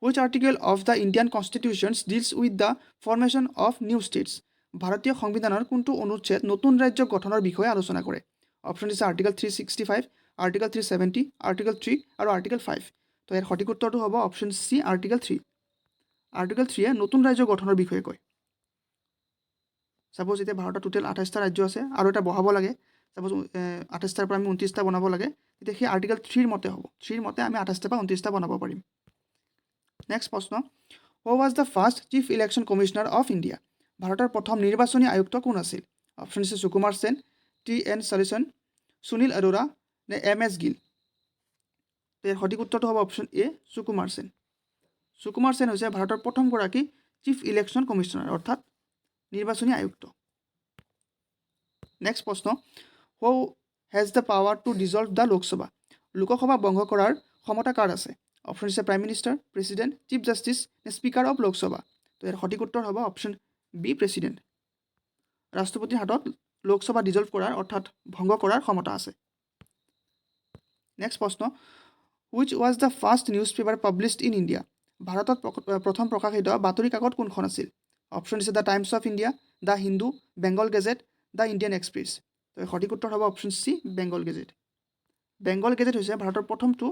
which article of the Indian constitutions deals with the formation of new states? ভাৰতীয় সংবিধানৰ কোনটো অনুচ্ছেদ নতুন ৰাজ্য গঠনৰ বিষয়ে আলোচনা কৰে? অপশ্যন দিছে আৰ্টিকেল 365, আৰ্টিকেল 370, আৰ্টিকেল 3 আৰু আৰ্টিকেল 5। তো ইয়াৰ সঠিক উত্তৰটো হ'ব অপশ্যন চি, আৰ্টিকেল 3। আৰ্টিকেল 3 নতুন ৰাজ্য গঠনৰ বিষয়ে কয়। ছাপ'জ এতিয়া ভাৰতত টোটেল 28টা ৰাজ্য আছে আৰু এটা বঢ়াব লাগে, ছাপ'জ 28টাৰ পৰা আমি 29টা বনাব লাগে, তেতিয়া সেই আৰ্টিকেল 3 মতে হ'ব। 3 মতে আমি 28টা পৰা 29টা বনাব পাৰিম। নেক্সট প্ৰশ্ন, who was the first chief election commissioner of India? ভাৰতৰ প্ৰথম নিৰ্বাচনী আয়ুক্ত কোন আছিল? অপশ্যন দিছে সুকুমাৰ সেন, TN সলিউশ্যন, সুনীল আৰোৰা নে MS গিল? তো ইয়াৰ সঠিক উত্তৰটো হ'ব অপশ্যন এ, সুকুমাৰ সেন। সুকুমাৰ সেন হৈছে ভাৰতৰ প্ৰথমগৰাকী চিফ ইলেকশ্যন কমিশ্যনাৰ, অৰ্থাৎ নিৰ্বাচনী আয়ুক্ত। নেক্সট প্ৰশ্ন, who has the power to dissolve the Lok Sabha? Lok Sabha ভংগ কৰাৰ ক্ষমতা কাৰ আছে? অপশ্যন দিছে prime minister, president, chief justice নে স্পীকাৰ অফ লোকসভা? তো ইয়াৰ সঠিক উত্তৰ হ'ব অপশ্যন বি, প্ৰেছিডেণ্ট। ৰাষ্ট্ৰপতিৰ হাতত লোকসভা ডিজলভ কৰাৰ অৰ্থাৎ ভংগ কৰাৰ ক্ষমতা আছে। নেক্সট প্ৰশ্ন, which was the first newspaper published in India? ভাৰতত প্ৰথম প্ৰকাশিত বাতৰি কাকত কোনখন আছিল? অপশ্যন দিছে the Times of India, the Hindu, Bengal Gazette, the Indian Express. তো সঠিক উত্তৰ হ'ব option C, Bengal Gazette. Bengal Gazette হৈছে ভাৰতৰ প্ৰথমটো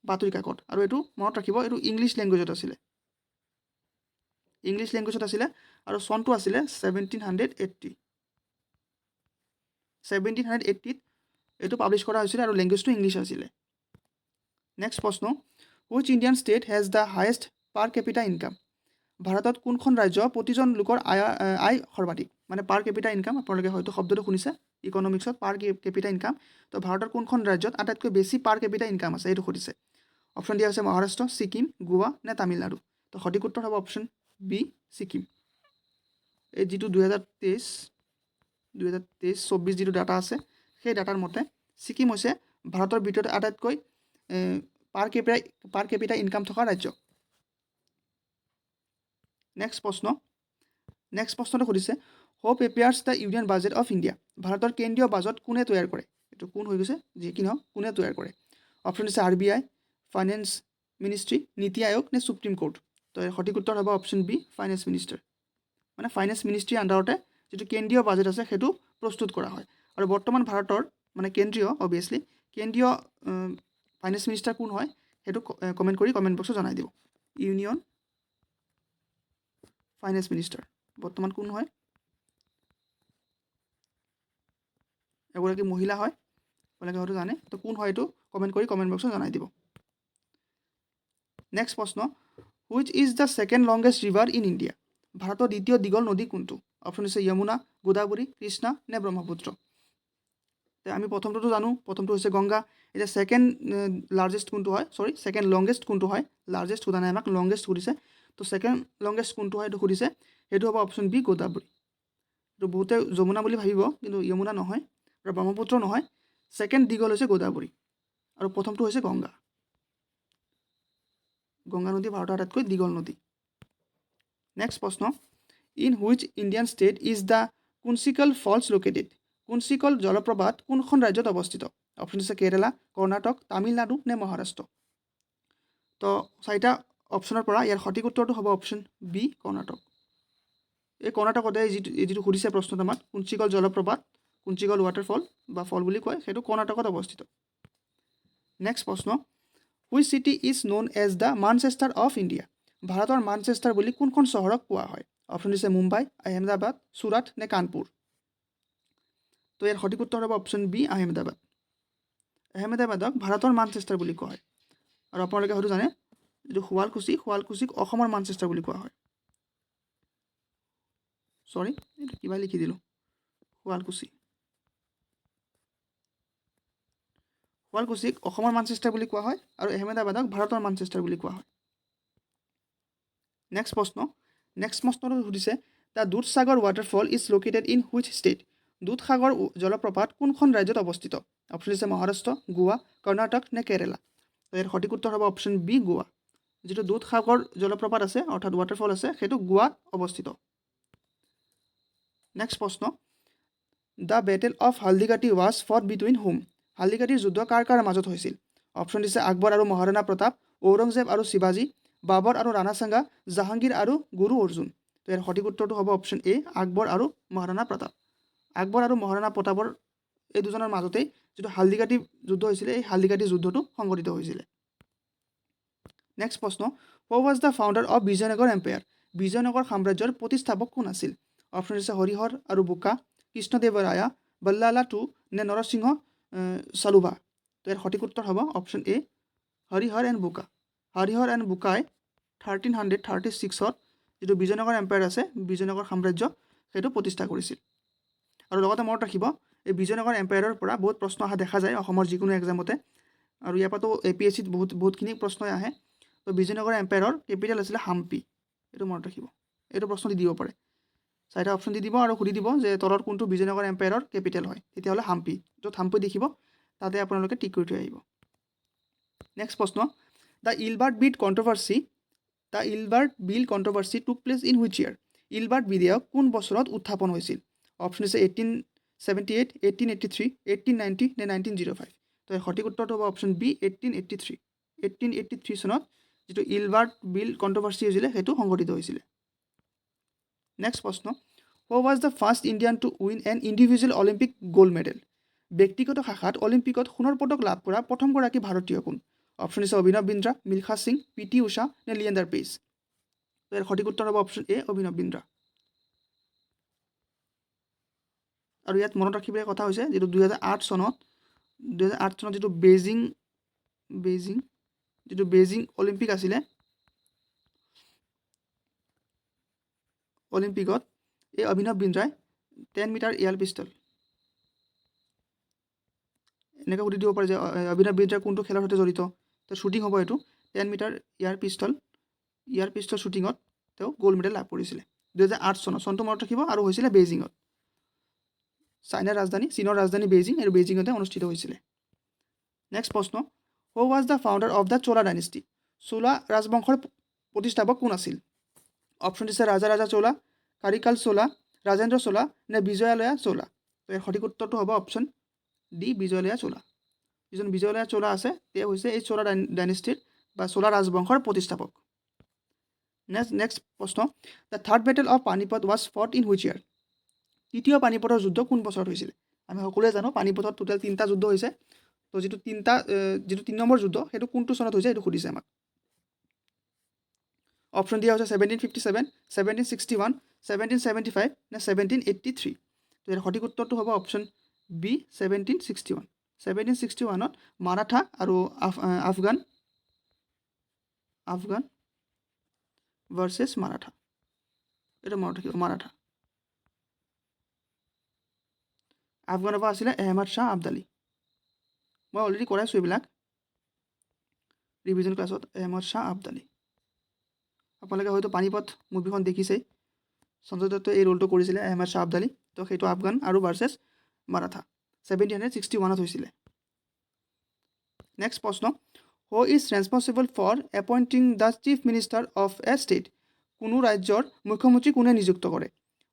বাতৰি কাকত, আৰু এইটো মনত ৰাখিব, এইটো ইংলিছ লেংগুৱেজত আছিলে। আৰু চনটো আছিলে 1780। 1780ত এইটো পাব্লিছ কৰা হৈছিলে আৰু লেংগুৱেজটো ইংলিছ আছিলে। নেক্সট প্ৰশ্ন, which Indian state has the highest per কেপিটা income? ভাৰতত কোনখন ৰাজ্য প্ৰতিজন লোকৰ আয় সৰ্বাধিক? মানে পাৰ কেপিটা ইনকাম, আপোনালোকে হয়তো শব্দটো শুনিছে ইকনমিক্সত, পাৰ কেপিটা ইনকাম। তো ভাৰতৰ কোনখন ৰাজ্যত আটাইতকৈ বেছি পাৰ কেপিটা ইনকাম আছে এইটো সুধিছে। অপশ্যন দিয়া হৈছে মহাৰাষ্ট্ৰ, ছিকিম, গোৱা নে তামিলনাডু? তো সঠিক উত্তৰ হ'ব অপশ্যন বি, ছিকিম। এই যিটো 2023-24 যিটো ডাটা আছে, সেই ডাটাৰ মতে ছিকিম হৈছে ভাৰতৰ ভিতৰত আটাইতকৈ পাৰ কেপিটা ইনকাম থকা ৰাজ্য। নেক্সট প্ৰশ্নটো সুধিছে, who prepares the union budget of India? ভাৰতৰ কেন্দ্ৰীয় বাজেট কোনে তৈয়াৰ কৰে? এইটো কোন হৈ গৈছে, যি কি নহওক কোনে তৈয়াৰ কৰে? অপশ্যন দিছে RBI, ফাইনেন্স মিনিষ্ট্ৰী, নীতি আয়োগ নে সুপ্ৰিম কোৰ্ট? তো সঠিক উত্তৰ হ'ব অপশ্যন বি, ফাইনেন্স মিনিষ্টাৰ। মানে ফাইনেন্স মিনিষ্ট্ৰীৰ আণ্ডাৰতে যিটো কেন্দ্ৰীয় বাজেট আছে সেইটো প্ৰস্তুত কৰা হয়। আৰু বৰ্তমান ভাৰতৰ মানে কেন্দ্ৰীয় ফাইনেন্স মিনিষ্টাৰ কোন হয় সেইটো কমেণ্ট বক্সত জনাই দিব। ইউনিয়ন ফাইনেন্স মিনিষ্টাৰ বৰ্তমান কোন হয়? এগৰাকী মহিলা হয়, আপোনালোকে হয়তো জানে। তো কোন হয় এইটো কমেণ্ট বক্সত জনাই দিব। নেক্সট প্ৰশ্ন, which is the second longest river in India? ভাৰতৰ দ্বিতীয় দীঘল নদী কোনটো? অপশ্যন হৈছে যমুনা, গোদাবৰী, কৃষ্ণা নে ব্ৰহ্মপুত্ৰ? আমি প্ৰথমটো জানো, প্ৰথমটো হৈছে গংগা। এতিয়া ছেকেণ্ড লংগেষ্ট কোনটো হয়? লাৰ্জেষ্ট সোধা নাই আমাক, লংগেষ্ট সুধিছে। তো ছেকেণ্ড লংগেষ্ট কোনটো হয় এইটো সুধিছে, সেইটো হ'ব অপশ্যন বি, গোদাবৰী। এইটো বহুতে যমুনা বুলি ভাবিব, কিন্তু যমুনা নহয় আৰু ব্ৰহ্মপুত্ৰ নহয়। ছেকেণ্ড দীঘল হৈছে গোদাবৰী আৰু প্ৰথমটো হৈছে গংগা। গংগা নদী ভাৰতৰ আটাইতকৈ দীঘল নদী। নেক্সট প্ৰশ্ন in which Indian state is the Kunchikal false located Kunchikal জলপ্ৰপাত কোনখন ৰাজ্যত অৱস্থিত অপশ্যন আছে কেৰেলা কৰ্ণাটক তামিলনাডু নে মহাৰাষ্ট্ৰ তো চাৰিটা অপশ্যনৰ পৰা ইয়াৰ সঠিক উত্তৰটো হ'ব অপশ্যন বি কৰ্ণাটক এই কৰ্ণাটকতে যিটো সুধিছে প্ৰশ্নত আমাক কুঞ্চিকল জলপ্ৰপাত কুঞ্চিকল ৱাটাৰফল বা ফল বুলি কয় সেইটো কৰ্ণাটকত অৱস্থিত নেক্সট প্ৰশ্ন which city is known as the Manchester of India ভাৰতৰ মানচেষ্টাৰ বুলি কোনখন চহৰক কোৱা হয় অপশ্যন দিছে মুম্বাই আহমেদাবাদ চুৰাট নে কানপুৰ তো ইয়াৰ সঠিক উত্তৰ হ'ব অপশ্যন বি আহমেদাবাদ আহমেদাবাদক ভাৰতৰ মানচেষ্টাৰ বুলি কোৱা হয় আৰু আপোনালোকে হয়তো জানে যিটো শুৱালকুছিক অসমৰ মানচেষ্টাৰ বুলি কোৱা হয় সৰি এইটো কিবা লিখি দিলোঁ শুৱালকুছিক অসমৰ মানচেষ্টাৰ বুলি কোৱা হয় আৰু আহমেদাবাদক ভাৰতৰ মানচেষ্টাৰ বুলি কোৱা হয় নেক্সট প্ৰশ্নটো সুধিছে the Dudhsagar waterfall is located in which state দুধসাগৰ জলপ্ৰপাত কোনখন ৰাজ্যত অৱস্থিত অপশ্যন আছে মহাৰাষ্ট্ৰ গোৱা কৰ্ণাটক নে কেৰেলা ইয়াৰ সঠিক উত্তৰ হ'ব অপশ্যন বি গোৱা যিটো দুধসাগৰ জলপ্ৰপাত আছে অৰ্থাৎ ৱাটাৰফল আছে সেইটো গোৱাত অৱস্থিত নেক্সট প্ৰশ্ন the battle of Haldighati was fought between whom হালদিঘাটীৰ যুদ্ধ কাৰ মাজত হৈছিল অপশ্যন দিছে আকবৰ আৰু মহাৰাণা প্ৰতাপ ঔৰংজেব আৰু শিৱাজী বাবৰ আৰু ৰাণা সাংগা জাহাংগীৰ আৰু গুৰু অৰ্জুন তো ইয়াৰ সঠিক উত্তৰটো হ'ব অপশ্যন এ আকবৰ আৰু মহাৰাণা প্ৰতাপ আকবৰ আৰু মহাৰাণা প্ৰতাপৰ এই দুজনৰ মাজতেই যিটো হালদিঘাটী যুদ্ধ হৈছিলে এই হালদিঘাটী যুদ্ধটো সংঘটিত হৈছিলে নেক্সট প্ৰশ্ন who was the founder of Vijayanagar empire Vijayanagar সাম্ৰাজ্যৰ প্ৰতিষ্ঠাপক কোন আছিল অপশ্যন দিছে হৰিহৰ আৰু বোকা কৃষ্ণদেৱৰায়া বল্লালা টু নে নৰসিংহ চালুভা তো ইয়াৰ সঠিক উত্তৰ হ'ব অপশ্যন এ হৰিহৰ এণ্ড বোকাই 1336ত যিটো বিজয়নগৰ এম্পায়াৰ আছে বিজয়নগৰ সাম্ৰাজ্য সেইটো প্ৰতিষ্ঠা কৰিছিল আৰু লগতে মনত ৰাখিব এই বিজয়নগৰ এম্পায়াৰৰ পৰা বহুত প্ৰশ্ন অহা দেখা যায় অসমৰ যিকোনো এক্সামতে আৰু ইয়াৰ পৰাতো APSCত বহুতখিনি প্ৰশ্নই আহে তো বিজয়নগৰ এম্পায়াৰৰ কেপিটেল আছিলে হাম্পি এইটো মনত ৰাখিব এইটো প্ৰশ্ন দি দিব পাৰে চাৰিটা অপশ্যন দি দিব আৰু সুধি দিব যে তলৰ কোনটো বিজয়নগৰ এম্পায়াৰৰ কেপিটেল হয় তেতিয়াহ'লে হাম্পি য'ত হাম্পি দেখিব তাতে আপোনালোকে টিক কৰি থৈ আহিব নেক্সট প্ৰশ্ন দ্য ইলবাৰ্ট বিল কণ্ট্ৰভাৰ্চি টুক place in which year Ilbert বিধেয়ক কোন বছৰত উত্থাপন হৈছিল অপশ্যন আছে 1878 1883 1890 নে 1905 তো সঠিক উত্তৰটো হ'ব অপশ্যন বি 1883 চনত যিটো ইলবাৰ্ট বিল কণ্ট্ৰভাৰ্চি হৈছিলে সেইটো সংঘটিত হৈছিলে নেক্সট প্ৰশ্ন who was the first Indian to win N individual Olympic gold medal ব্যক্তিগত শাখাত অলিম্পিকত সোণৰ পদক লাভ কৰা প্ৰথমগৰাকী ভাৰতীয় কোন অপশ্যন আছে অভিনৱ বিন্দ্ৰা মিলখা সিং PT উষা নে লিয়েণ্ডাৰ পেইছ তো ইয়াৰ সঠিক উত্তৰ হ'ব অপশ্যন এ অভিনৱ বিন্দ্ৰা আৰু ইয়াত মনত ৰাখিবলগীয়া কথা হৈছে যিটো 2008 চনত যিটো বেইজিং অলিম্পিক আছিলে অলিম্পিকত এই অভিনৱ বিন্দ্ৰাই 10 মিটাৰ এয়াৰ পিষ্টল এনেকৈ সুধি দিব পাৰে যে অভিনৱ বিন্দ্ৰা কোনটো খেলৰ সৈতে জড়িত তো শ্বুটিং হ'ব এইটো 10 মিটাৰ এয়াৰ পিষ্টল শ্বুটিঙত তেওঁ গ'ল্ড মেডেল লাভ কৰিছিলে 2008 চনটো মনত ৰাখিব আৰু হৈছিলে বেইজিঙত চীনৰ ৰাজধানী বেইজিং আৰু বেইজিঙতে অনুষ্ঠিত হৈছিলে নেক্সট প্ৰশ্ন who was the founder of the Chola dynasty Chola ৰাজবংশৰ প্ৰতিষ্ঠাপক কোন আছিল অপশ্যন দিছে ৰাজা চোলা কাৰিকাল চোলা ৰাজেন্দ্ৰ চোলা নে বিজয়ালয়া চোলা তো ইয়াৰ সঠিক উত্তৰটো হ'ব অপশ্যন ডি বিজয়ালয়া চোলা যিজন বিজয়ালয়া চোলা আছে তেওঁ হৈছে এই চোলা ডাইনেষ্টিৰ বা চোলা ৰাজবংশৰ প্ৰতিষ্ঠাপক নেক্সট প্ৰশ্ন the third battle of Panipat was fought in which year তৃতীয় পানিপটৰ যুদ্ধ কোন বছৰত হৈছিলে আমি সকলোৱে জানো পানিপটত টোটেল 3টা যুদ্ধ হৈছে তো যিটো 3 নম্বৰ যুদ্ধ সেইটো কোনটো চনত হৈছে এইটো সুধিছে আমাক অপশ্যন দিয়া হৈছে 1757 1761 1775 নে 1783 তো ইয়াৰ সঠিক উত্তৰটো হ'ব অপশ্যন বি 1761ত মাৰাঠা আৰু আফগান ভাৰ্চেছ মাৰাঠা এইটো মনত ৰাখিব মাৰাঠা আফগানৰ পৰা আছিলে আহমদ শ্বাহ আবদালি মই অলৰেডি কৰাইছোঁ এইবিলাক ৰিভিজন ক্লাছত আহমদ শ্বাহ আবদালি আপোনালোকে হয়তো পানিপট মুভিখন দেখিছেই সঞ্জয় দত্তই এই ৰোলটো কৰিছিলে আহমদ শ্বাহ আবদালি তো সেইটো আফগান আৰু ভাৰ্চেছ মাৰাঠা 1761ত হৈছিলে নেক্সট প্ৰশ্ন who is responsible for appointing the chief minister of a state কোনো ৰাজ্যৰ মুখ্যমন্ত্ৰী কোনে নিযুক্ত কৰে?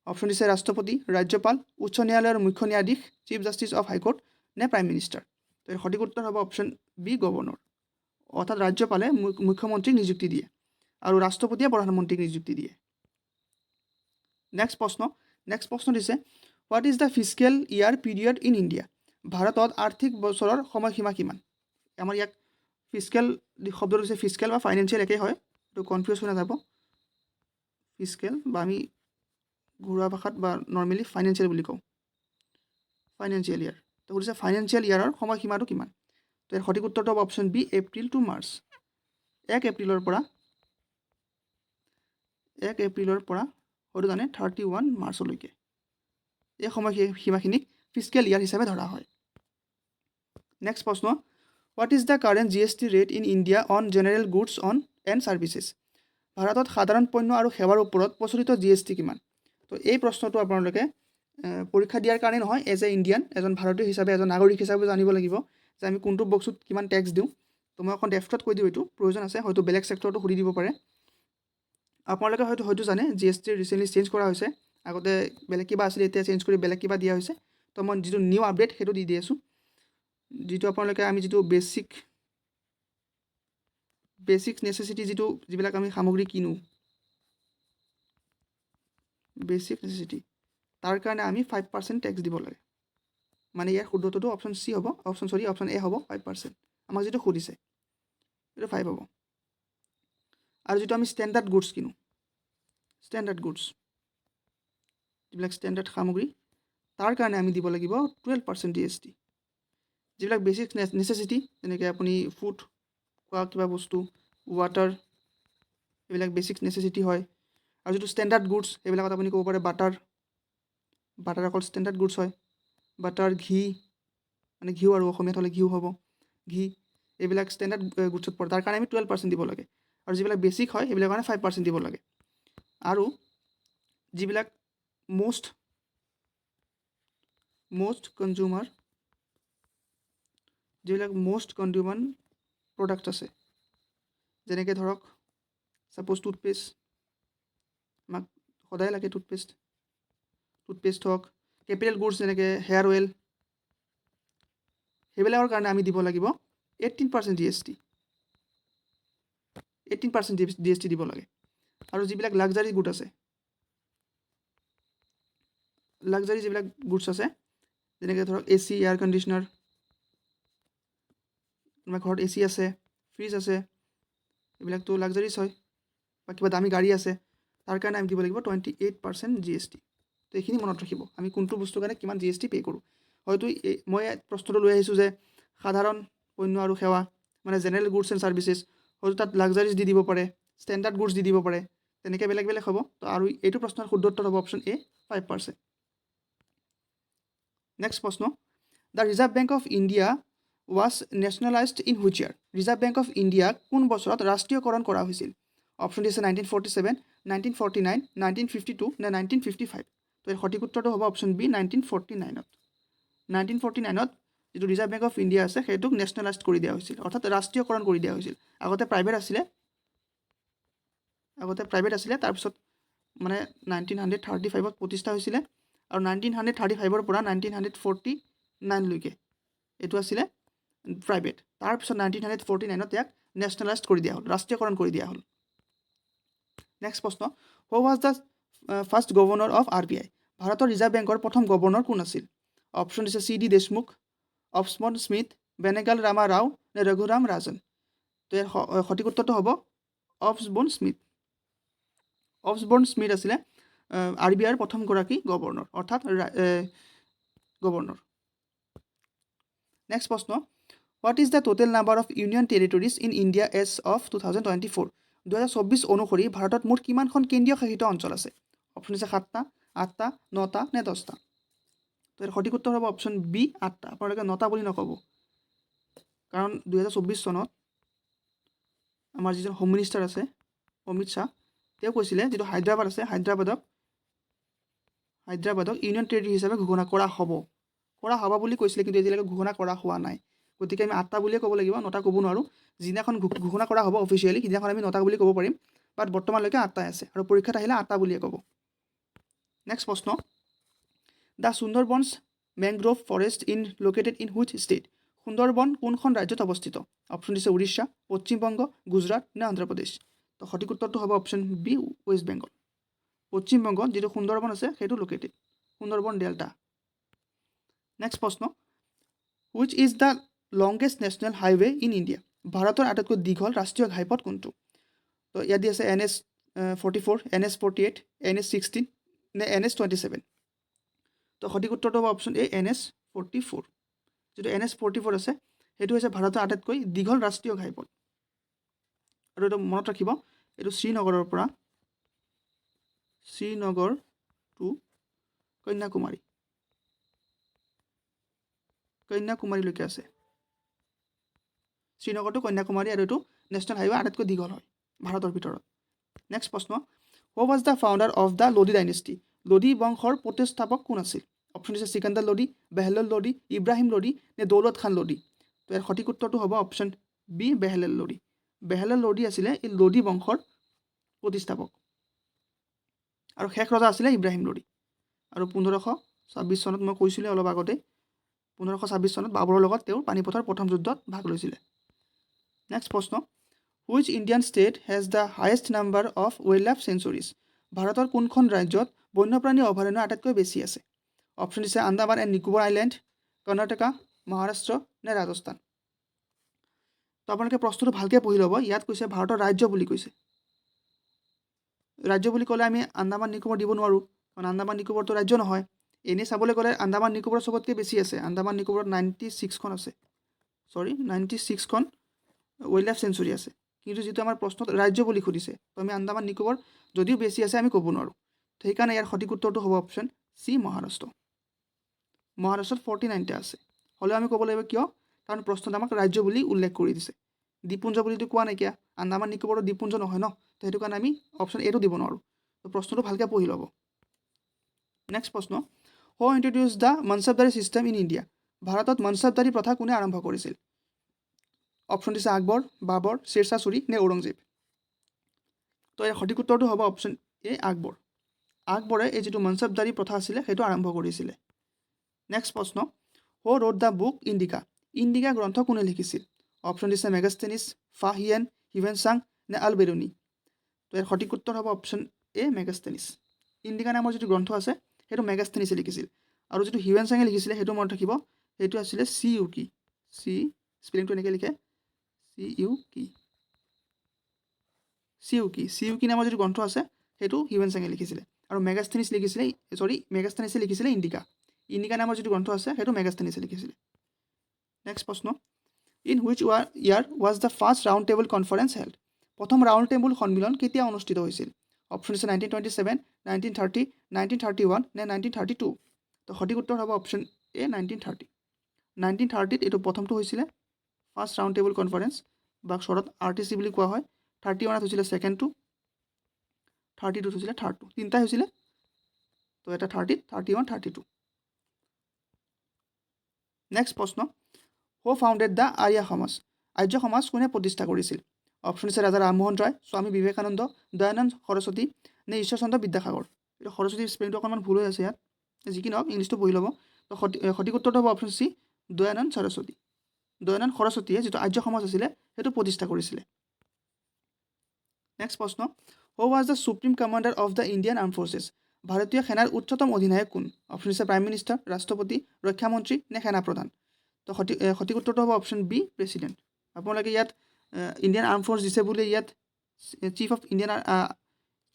অপশ্যন দিছে ৰাষ্ট্ৰপতি, ৰাজ্যপাল, উচ্চ ন্যায়ালয়ৰ মুখ্য ন্যায়াধীশ, চিফ জাষ্টিছ অফ হাইকোৰ্ট নে প্ৰাইম মিনিষ্টাৰ? তো ইয়াৰ সঠিক উত্তৰ হ'ব অপশ্যন বি, গভৰ্ণৰ। অৰ্থাৎ ৰাজ্যপালে মুখ্যমন্ত্ৰীক নিযুক্তি দিয়ে আৰু ৰাষ্ট্ৰপতিয়ে প্ৰধানমন্ত্ৰীক নিযুক্তি দিয়ে। নেক্সট প্ৰশ্ন দিছে what is the fiscal year period in India? ভাৰতত আৰ্থিক বছৰৰ সময়সীমা কিমান? আমাৰ ইয়াক ফিস্কেল শব্দটো হৈছে ফিস্কেল বা ফাইনেন্সিয়েল একেই হয়, এইটো কনফিউজ হৈ নাযাব। ফিস্কেল বা আমি ঘৰুৱা ভাষাত বা নৰ্মেলি ফাইনেন্সিয়েল বুলি কওঁ, ফাইনেন্সিয়েল ইয়াৰ। তো সুধিছে ফাইনেন্সিয়েল ইয়াৰৰ সময়সীমাটো কিমান? তো ইয়াৰ সঠিক উত্তৰটো হ'ব option B, April to March. 1 এপ্ৰিলৰ পৰা হয়তো জানে 31 মাৰ্চলৈকে এই সময়সীমাখিনিক ফিস্কেল ইয়াৰ হিচাপে ধৰা হয়। নেক্সট প্ৰশ্ন what is the current GST rate in India on general goods on and services? ভাৰতত সাধাৰণ পণ্য আৰু সেৱাৰ ওপৰত প্ৰচলিত GST কিমান? তো এই প্ৰশ্নটো আপোনালোকে পৰীক্ষা দিয়াৰ কাৰণে নহয়, এজ এ ইণ্ডিয়ান এজন ভাৰতীয় হিচাপে এজন নাগৰিক হিচাপে জানিব লাগিব যে আমি কোনটো বস্তুত কিমান টেক্স দিওঁ। তো মই অকণ ডেফটত কৈ দিওঁ, এইটো প্ৰয়োজন আছে, হয়তো বেলেগ ছেক্টৰটো সুধি দিব পাৰে। আপোনালোকে হয়তো জানে GST ৰিচেণ্টলি চেঞ্জ কৰা হৈছে, আগতে বেলেগ কিবা আছিলে, এতিয়া চেঞ্জ কৰি বেলেগ কিবা দিয়া হৈছে। তো মই যিটো নিউ আপডেট সেইটো দি আছোঁ, যিটো আপোনালোকে আমি যিটো বেছিক নেচেচিটি যিবিলাক আমি সামগ্ৰী কিনো, বেছিক নেচেচিটি, তাৰ কাৰণে আমি 5% টেক্স দিব লাগে। মানে ইয়াৰ শুদ্ধটো অপশ্যন চি হ'ব, অপশ্যন এ হ'ব 5%। আমাক যিটো সুধিছে এইটো 5 হ'ব। আৰু যিটো আমি ষ্টেণ্ডাৰ্ড গুডছ কিনো, যিবিলাক ষ্টেণ্ডাৰ্ড সামগ্ৰী, তাৰ কাৰণে আমি দিব লাগিব 12% GST। যিবিলাক বেছিক নেচেচিটি যেনেকৈ আপুনি ফুড, খোৱা কিবা বস্তু, ৱাটাৰ, এইবিলাক বেছিক নেচেচিটি হয়। আৰু যিটো ষ্টেণ্ডাৰ্ড গুডছ সেইবিলাকত আপুনি ক'ব পাৰে বাটাৰ অকল ষ্টেণ্ডাৰ্ড গুডছ হয়। বাটাৰ, ঘি, মানে ঘিউ আৰু অসমীয়াত হ'লে ঘিউ হ'ব, ঘি, এইবিলাক ষ্টেণ্ডাৰ্ড গুডছত পৰে, তাৰ কাৰণে আমি 12% দিব লাগে। আৰু যিবিলাক বেছিক হয় সেইবিলাকৰ কাৰণে 5% দিব লাগে। আৰু যিবিলাক মষ্ট কনজিউমাৰ প্ৰডাক্ট আছে, যেনেকৈ ধৰক ছাপ'জ টুথপেষ্ট, আমাক সদায় লাগে টুথপেষ্ট হওক, কেপিটেল গুডছ যেনেকৈ হেয়াৰ অইল, সেইবিলাকৰ কাৰণে আমি দিব লাগিব 18% GST। 18% GST দিব লাগে। আৰু যিবিলাক লাক্সাৰী গুড আছে, যিবিলাক গুডছ আছে যেনেকৈ ধৰক AC, এয়াৰ কণ্ডিশ্যনাৰ, আমাৰ ঘৰত AC আছে, ফ্ৰিজ আছে, এইবিলাকতো লাক্সাৰিজ হয়, বা কিবা দামী গাড়ী আছে, তাৰ কাৰণে আমি দিব লাগিব 28% GST। তো এইখিনি মনত ৰাখিব, আমি কোনটো বস্তুৰ কাৰণে কিমান GST পে' কৰোঁ। হয়তো মই প্ৰশ্নটো লৈ আহিছোঁ যে সাধাৰণ পণ্য আৰু সেৱা, মানে জেনেৰেল গুডছ এণ্ড ছাৰ্ভিচেছ, হয়তো তাত লাক্সাৰিজ দি দিব পাৰে, ষ্টেণ্ডাৰ্ড গুডছ দি দিব পাৰে, তেনেকৈ বেলেগ বেলেগ হ'ব। তো আৰু এইটো প্ৰশ্নৰ শুদ্ধ উত্তৰ হ'ব অপশ্যন এ, 5%। নেক্সট প্ৰশ্ন the Reserve Bank of India was nationalised in which year? Reserve Bank of ইণ্ডিয়াক কোন বছৰত ৰাষ্ট্ৰীয়কৰণ কৰা হৈছিল? অপশ্যন দিছে 1947, 1949, 1952 নে 1955? তো এই সঠিক উত্তৰটো হ'ব অপশ্যন বি, 1949ত। 1949ত যিটো ৰিজাৰ্ভ বেংক অফ ইণ্ডিয়া আছে সেইটোক নেশ্যনেলাইজ কৰি দিয়া হৈছিল, অৰ্থাৎ ৰাষ্ট্ৰীয়কৰণ কৰি দিয়া হৈছিল। আগতে প্ৰাইভেট আছিলে, তাৰপিছত মানে 1935ত প্ৰতিষ্ঠা হৈছিলে, আৰু 1935ৰ পৰা 1949লৈকে এইটো আছিলে প্ৰাইভেট। তাৰপিছত 1949ত ইয়াক নেশ্যনেলাইজ কৰি দিয়া হ'ল, ৰাষ্ট্ৰীয়কৰণ কৰি দিয়া হ'ল। নেক্সট প্ৰশ্ন who was the first governor of RBI? ভাৰতৰ ৰিজাৰ্ভ বেংকৰ প্ৰথম গভৰ্ণৰ কোন আছিল? অপশ্যন দিছে CD দেশমুখ, অপছবৰ্ণ স্মিথ, বেনেগাল ৰামা ৰাও নে ৰঘুৰাম ৰাজন? তো ইয়াৰ সঠিক উত্তৰটো হ'ব অপছবৰ্ণ স্মিথ আছিলে RBIৰ প্ৰথমগৰাকী গভৰ্ণৰ, অৰ্থাৎ গভৰ্ণৰ। নেক্সট প্ৰশ্ন what is the total number of union territories in India as of 2024? 2024 অনুসৰি ভাৰতত মুঠ কিমানখন কেন্দ্ৰীয় শাসিত অঞ্চল আছে? অপশ্যন আছে 7টা, 8টা, 9টা নে 10টা? তো ইয়াৰ সঠিক উত্তৰ হ'ব অপশ্যন বি, 8টা। আপোনালোকে 9টা বুলি নক'ব, কাৰণ 2024 চনত আমাৰ যিজন হোম মিনিষ্টাৰ আছে অমিত শ্বাহ, তেওঁ কৈছিলে যিটো হায়দৰাবাদ আছে, হায়দৰাবাদক ইউনিয়ন টেৰিটৰি হিচাপে ঘোষণা কৰা হ'ব বুলি কৈছিলে, কিন্তু এতিয়ালৈকে ঘোষণা কৰা হোৱা নাই। গতিকে আমি 8টা বুলিয়ে ক'ব লাগিব, 9টা ক'ব নোৱাৰোঁ। যিদিনাখন ঘোষণা কৰা হ'ব অফিচিয়েলি, সিদিনাখন আমি 9টা বুলি ক'ব পাৰিম। বাট বৰ্তমানলৈকে 8টাই আছে আৰু পৰীক্ষাত আহিলে 8টা বুলিয়ে ক'ব। নেক্সট প্ৰশ্ন, the Sundarbans mangrove forest located in which state? Sundarban কোনখন ৰাজ্যত অৱস্থিত? অপশ্যন দিছে উৰিষ্যা, পশ্চিমবংগ, গুজৰাট নে অন্ধ্ৰপ্ৰদেশ। তো সঠিক উত্তৰটো হ'ব অপশ্যন বি, ৱেষ্ট বেংগল। পশ্চিমবংগত যিটো সুন্দৰবন আছে সেইটো লোকেটেড, সুন্দৰবন ডেল্টা। নেক্সট প্ৰশ্ন, which is the longest national highway in India? ভাৰতৰ আটাইতকৈ দীঘল ৰাষ্ট্ৰীয় ঘাইপথ কোনটো? তো ইয়াত দি আছে NH44, NH48, NH16 নে NH27। তো সঠিক উত্তৰটো হ'ব অপশ্যন এ, NH44। যিটো NH44 আছে সেইটো হৈছে ভাৰতৰ আটাইতকৈ দীঘল ৰাষ্ট্ৰীয় ঘাইপথ। আৰু এইটো মনত ৰাখিব, এইটো শ্ৰীনগৰৰ পৰা শ্ৰীনগৰ টু কন্যাকুমাৰীলৈকে আছে। শ্ৰীনগৰ টু কন্যাকুমাৰী, আৰু এইটো নেশ্যনেল হাইৱে আটাইতকৈ দীঘল হয় ভাৰতৰ ভিতৰত। নেক্সট প্ৰশ্ন, who was the founder of the Lodi dynasty? Lodi বংশৰ প্ৰতিষ্ঠাপক কোন আছিল? অপশ্যন দিছে চিকান্দাৰ লোডি, বেহলেল লোডি, ইব্ৰাহিম লোডি নে দৌলত খান লোডি। তো ইয়াৰ সঠিক উত্তৰটো হ'ব অপশ্যন বি, বেহলেল লোডি। বেহলেল লোডি আছিলে এই লোডি বংশৰ প্ৰতিষ্ঠাপক, আৰু শেষ ৰজা আছিলে ইব্ৰাহিম লোডি। আৰু 1526 চনত মই কৈছিলোঁ অলপ আগতে, 1526 চনত বাবৰৰ লগত তেওঁ পানীপথৰ প্ৰথম যুদ্ধত ভাগ লৈছিলে। নেক্সট প্ৰশ্ন, which Indian state has the highest number of wild life sanctuaries? ভাৰতৰ কোনখন ৰাজ্যত বন্যপ্ৰাণী অভয়াৰণ্য আটাইতকৈ বেছি আছে? অপশ্যন দিছে আন্দামান এণ্ড নিকোবৰ আইলেণ্ড, কৰ্ণাটকা, মহাৰাষ্ট্ৰ নে ৰাজস্থান। তো আপোনালোকে প্ৰশ্নটো ভালকৈ পঢ়ি ল'ব। ইয়াত কৈছে ভাৰতৰ ৰাজ্য বুলি কৈছে। ৰাজ্য বুলি ক'লে আমি আন্দামান নিকোবৰ দিব নোৱাৰোঁ, কাৰণ আন্দামান নিকোবৰটো ৰাজ্য নহয়। এনেই চাবলৈ গ'লে আন্দামান নিকোবৰ চবতকৈ বেছি আছে। আন্দামান নিকোবৰত 96খন আছে, 96খন ৱাইল্ড লাইফ চেঞ্চুৰী আছে। কিন্তু যিটো আমাৰ প্ৰশ্নত ৰাজ্য বুলি সুধিছে, তো আমি আন্দামান নিকোবৰ যদিও বেছি আছে আমি ক'ব নোৱাৰোঁ। সেইকাৰণে ইয়াৰ সঠিক উত্তৰটো হ'ব অপশ্যন চি, মহাৰাষ্ট্ৰ। মহাৰাষ্ট্ৰত 49টা আছে। হ'লেও আমি ক'ব লাগিব কিয়? কাৰণ প্ৰশ্নত আমাক ৰাজ্য বুলি উল্লেখ কৰি দিছে, দ্বীপপুঞ্জ বুলিতো কোৱা নাইকিয়া। আন্দামান নিকোবৰৰ দ্বীপপুঞ্জ নহয় ন, তো সেইটো কাৰণে আমি অপশ্যন এটো দিব নোৱাৰোঁ। তো প্ৰশ্নটো ভালকৈ পঢ়ি ল'ব। নেক্সট প্ৰশ্ন, who introduce the Mansabdari system in India? ভাৰতত মনচবদাৰী প্ৰথা কোনে আৰম্ভ কৰিছিল? অপশ্যন দিছে আকবৰ, বাবৰ, শ্বেৰশ্বাহ ছুৰী নে ঔৰংজেব। তো ইয়াৰ সঠিক উত্তৰটো হ'ব অপশ্যন এ, আকবৰ। আকবৰে এই যিটো মনচবদাৰী প্ৰথা আছিলে সেইটো আৰম্ভ কৰিছিলে। নেক্সট প্ৰশ্ন, who wrote the book Indica? Indica গ্ৰন্থ কোনে লিখিছিল? অপশ্যন দিছে মেগাষ্টেনিছ, ফাহিয়েন, হিউৱেনচাং নে আল বেৰুনি। তো ইয়াৰ সঠিক উত্তৰ হ'ব অপশ্যন এ, মেগাষ্টেনিছ। ইণ্ডিকা নামৰ যিটো গ্ৰন্থ আছে সেইটো মেগাষ্টেনিছে লিখিছিল। আৰু যিটো হিউৱেনচাঙে লিখিছিলে সেইটো মনত ৰাখিব, সেইটো আছিলে CUK। স্পেলিংটো এনেকৈ লিখে, CUK নামৰ যিটো গ্ৰন্থ আছে সেইটো হিউৱেনচাঙে লিখিছিলে। আৰু মেগাষ্টেনিছে লিখিছিলে ইণ্ডিকা। ইণ্ডিকা নামৰ যিটো গ্ৰন্থ আছে সেইটো মেগাষ্টেনিছে লিখিছিলে। নেক্সট প্ৰশ্ন, in which year was the first round table conference held? প্ৰথম ৰাউণ্ড টেবুল সন্মিলন কেতিয়া অনুষ্ঠিত হৈছিল? অপশ্যন আছে 1927, 1930, 1931 নে 1932। তো সঠিক উত্তৰ হ'ব অপশ্যন এ, 1930। 1930ত এইটো প্ৰথমটো হৈছিলে, ফাৰ্ষ্ট ৰাউণ্ড টেবুল কনফাৰেন্স, বা শ্বৰ্টত RTC বুলি কোৱা হয়। 31ত হৈছিলে ছেকেণ্ডটো, 32ত হৈছিলে থাৰ্ডটো, তিনিটাই হৈছিলে। তো এটা 30, 31, 32। নেক্সট প্ৰশ্ন, হু ফাউণ্ডেড দ্য আৰ্য সমাজ? আৰ্য সমাজ কোনে প্ৰতিষ্ঠা কৰিছিল? অপশ্যন আছে ৰাজা ৰামমোহন ৰায়, স্বামী বিবেকানন্দ, দয়ানন্দ সৰস্বতী নে ঈশ্বৰচন্দ্ৰ বিদ্যাসাগৰ। এইটো সৰস্বতীৰ স্পেলিংটো অকণমান ভুল হৈ আছে ইয়াত, যি কি নহওক ইংলিছটো পঢ়ি ল'ব। তো সঠিক উত্তৰটো হ'ব অপশ্যন চি, দয়ানন্দ সৰস্বতী। দয়ানন্দ সৰস্বতীয়ে যিটো আৰ্য সমাজ আছিলে সেইটো প্ৰতিষ্ঠা কৰিছিলে। নেক্সট প্ৰশ্ন, who was the supreme commander of the Indian arm forces? ভাৰতীয় সেনাৰ উচ্চতম অধিনায়ক কোন? অপশ্যন আছে প্ৰাইম মিনিষ্টাৰ, ৰাষ্ট্ৰপতি, ৰক্ষামন্ত্ৰী নে সেনাপ্ৰধান। তো সঠিক উত্তৰটো হ'ব অপশ্যন বি, প্ৰেচিডেণ্ট। আপোনালোকে ইয়াত ইণ্ডিয়ান আৰ্ম ফ'ৰ্চ দিছে বুলি ইয়াত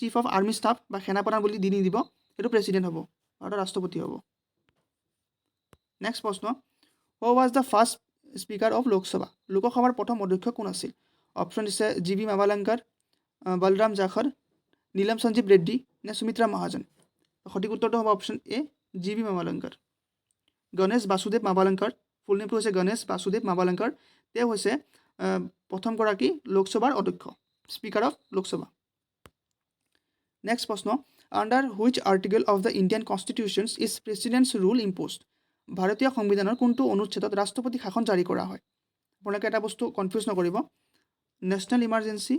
চিফ অফ আৰ্মি ষ্টাফ বা সেনাপ্ৰধান বুলি দি নিদিব, সেইটো প্ৰেচিডেণ্ট হ'ব, ভাৰতৰ ৰাষ্ট্ৰপতি হ'ব। নেক্সট প্ৰশ্ন, who was the first speaker of Lok Sabha? লোকসভাৰ প্ৰথম অধ্যক্ষ কোন আছিল? অপশ্যন দিছে GB মাভালাংকাৰ, বলৰাম জাখৰ, নীলম সঞ্জীৱ ৰেড্ডি নে সুমিত্ৰা মহাজন। সঠিক উত্তৰটো হ'ব option A, GB Mavalankar. Ganesh Vasudev Mavalankar, full নেমটো হৈছে গণেশ বাসুদেৱ মাভালাংকাৰ। তেওঁ হৈছে প্ৰথমগৰাকী লোকসভাৰ অধ্যক্ষ, স্পীকাৰ অফ লোকসভা। নেক্সট প্ৰশ্ন, under which article of the Indian constitutions is president's rule imposed? ভাৰতীয় সংবিধানৰ কোনটো অনুচ্ছেদত ৰাষ্ট্ৰপতি শাসন জাৰি কৰা হয়? আপোনালোকে এটা বস্তু কনফিউজ নকৰিব, নেশ্যনেল ইমাৰ্জেঞ্চি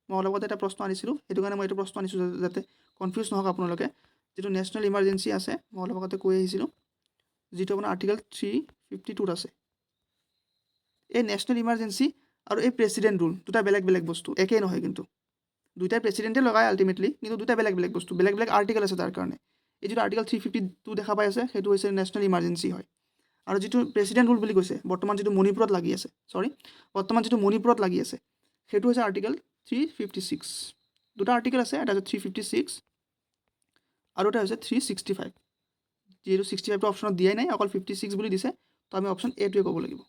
মই অলপ আগতে এটা প্ৰশ্ন আনিছিলোঁ, সেইটো কাৰণে মই এইটো প্ৰশ্ন আনিছোঁ যাতে কনফিউজ নহওক আপোনালোকে। যিটো নেশ্যনেল ইমাৰ্জেঞ্চি আছে মই অলপ আগতে কৈ আহিছিলোঁ, যিটো আপোনাৰ আৰ্টিকেল 352 আছে। এই নেশ্যনেল ইমাৰ্জেঞ্চি আৰু এই প্ৰেচিডেণ্ট ৰুল দুটা বেলেগ বেলেগ বস্তু, একেই নহয় কিন্তু। দুইটা প্ৰেচিডেণ্টে লগায় আল্টিমেটলি, কিন্তু দুটা বেলেগ বেলেগ বস্তু, বেলেগ বেলেগ আৰ্টিকেল আছে তাৰ কাৰণে। এই যিটো আৰ্টিকেল 352 দেখা পাই আছে সেইটো হৈছে নেশ্যনেল ইমাৰ্জেঞ্চি হয়। আৰু যিটো প্ৰেচিডেণ্ট ৰুল বুলি কৈছে বৰ্তমান যিটো মণিপুৰত লাগি আছে, সেইটো হৈছে আৰ্টিকেল 356। দুটা আৰ্টিকেল আছে, এটা হৈছে 356 আৰু এটা হৈছে 365। যিহেতু 65টো অপশ্যনত দিয়াই নাই, অকল 56 বুলি দিছে, তো আমি অপশ্যন এটোৱে ক'ব লাগিব।